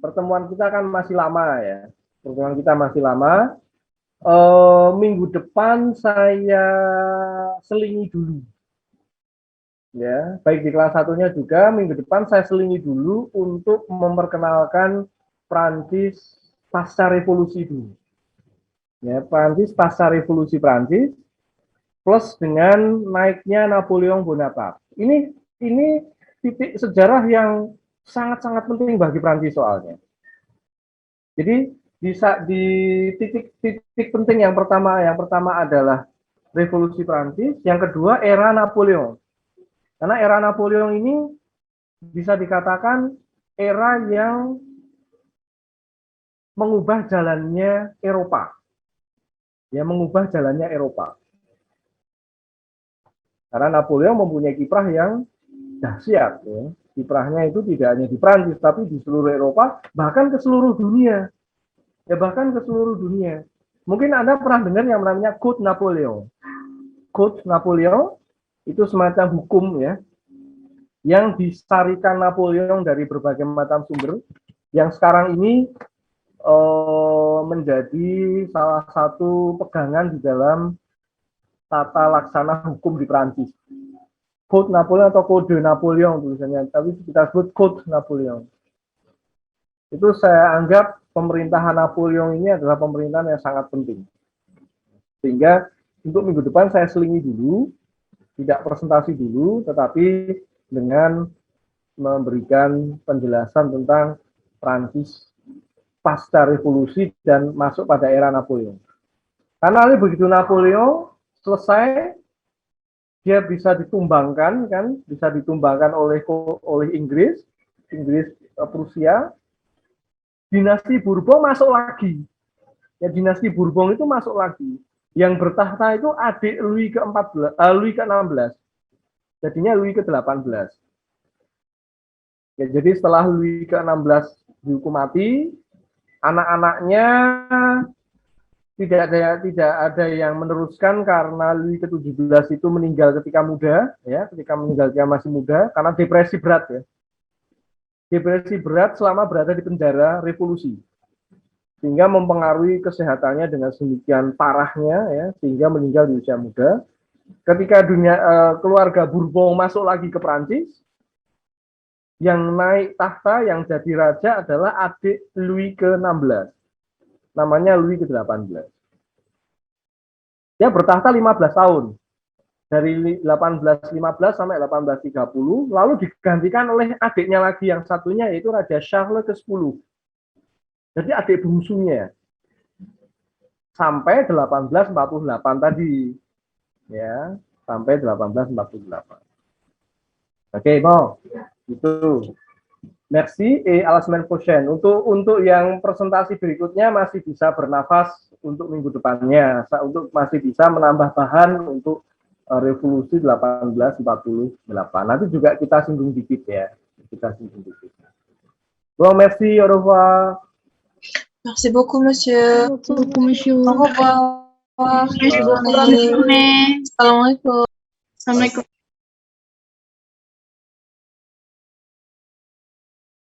pertemuan kita kan masih lama ya. Pertemuan kita masih lama. Minggu depan saya selingi dulu. Ya, baik di kelas satunya juga minggu depan saya selingi dulu untuk memperkenalkan Prancis pasca revolusi dulu. Ya, Prancis pasca revolusi Prancis plus dengan naiknya Napoleon Bonaparte. Ini titik sejarah yang sangat-sangat penting bagi Prancis soalnya. Jadi di titik penting yang pertama adalah revolusi Prancis, yang kedua era Napoleon. Karena era Napoleon ini bisa dikatakan era yang mengubah jalannya Eropa. Ya, mengubah jalannya Eropa. Karena Napoleon mempunyai kiprah yang dahsyat. Ya. Kiprahnya itu tidak hanya di Prancis, tapi di seluruh Eropa, bahkan ke seluruh dunia. Ya, bahkan ke seluruh dunia. Mungkin Anda pernah dengar yang namanya Code Napoleon. Code Napoleon itu semacam hukum ya, yang disarikan Napoleon dari berbagai macam sumber, yang sekarang ini menjadi salah satu pegangan di dalam tata laksana hukum di Prancis. Code Napoleon atau Kode Napoleon tulisannya, tapi kita sebut Code Napoleon. Itu saya anggap pemerintahan Napoleon ini adalah pemerintahan yang sangat penting. Sehingga untuk minggu depan saya selingi dulu, tidak presentasi dulu, tetapi dengan memberikan penjelasan tentang Prancis pasca revolusi dan masuk pada era Napoleon. Karena begitu Napoleon selesai, dia bisa ditumbangkan kan, bisa ditumbangkan oleh Inggris Prusia. Dinasti Bourbon masuk lagi. Ya, dinasti Bourbon itu masuk lagi. Yang bertahta itu adik Louis ke-16. Jadinya Louis ke-18. Ya, jadi setelah Louis ke-16 dihukum mati, anak-anaknya tidak ada yang meneruskan karena Louis ke-17 itu meninggal ketika muda, ya, ketika meninggal dia masih muda karena depresi berat ya. Depresi berat selama berada di penjara revolusi. Sehingga mempengaruhi kesehatannya dengan sedemikian parahnya ya, sehingga meninggal di usia muda. Ketika keluarga Bourbon masuk lagi ke Prancis, yang naik tahta, yang jadi raja adalah adik Louis ke-16. Namanya Louis ke-18. Dia bertahta 15 tahun. Dari 1815 sampai 1830, lalu digantikan oleh adiknya lagi yang satunya, yaitu Raja Charles ke-10. Jadi adik bungsunya. Sampai 1848 tadi. Ya, sampai 1848. Oke, mau. Itu. Merci et à la semaine prochaine. Untuk yang presentasi berikutnya masih bisa bernafas untuk minggu depannya, untuk masih bisa menambah bahan untuk revolusi 1848. Nanti juga kita singgung dikit ya. Kita singgung dikit. Bon, merci, au revoir. Merci beaucoup, monsieur. Merci beaucoup, monsieur. Au revoir. Assalamualaikum. Assalamualaikum.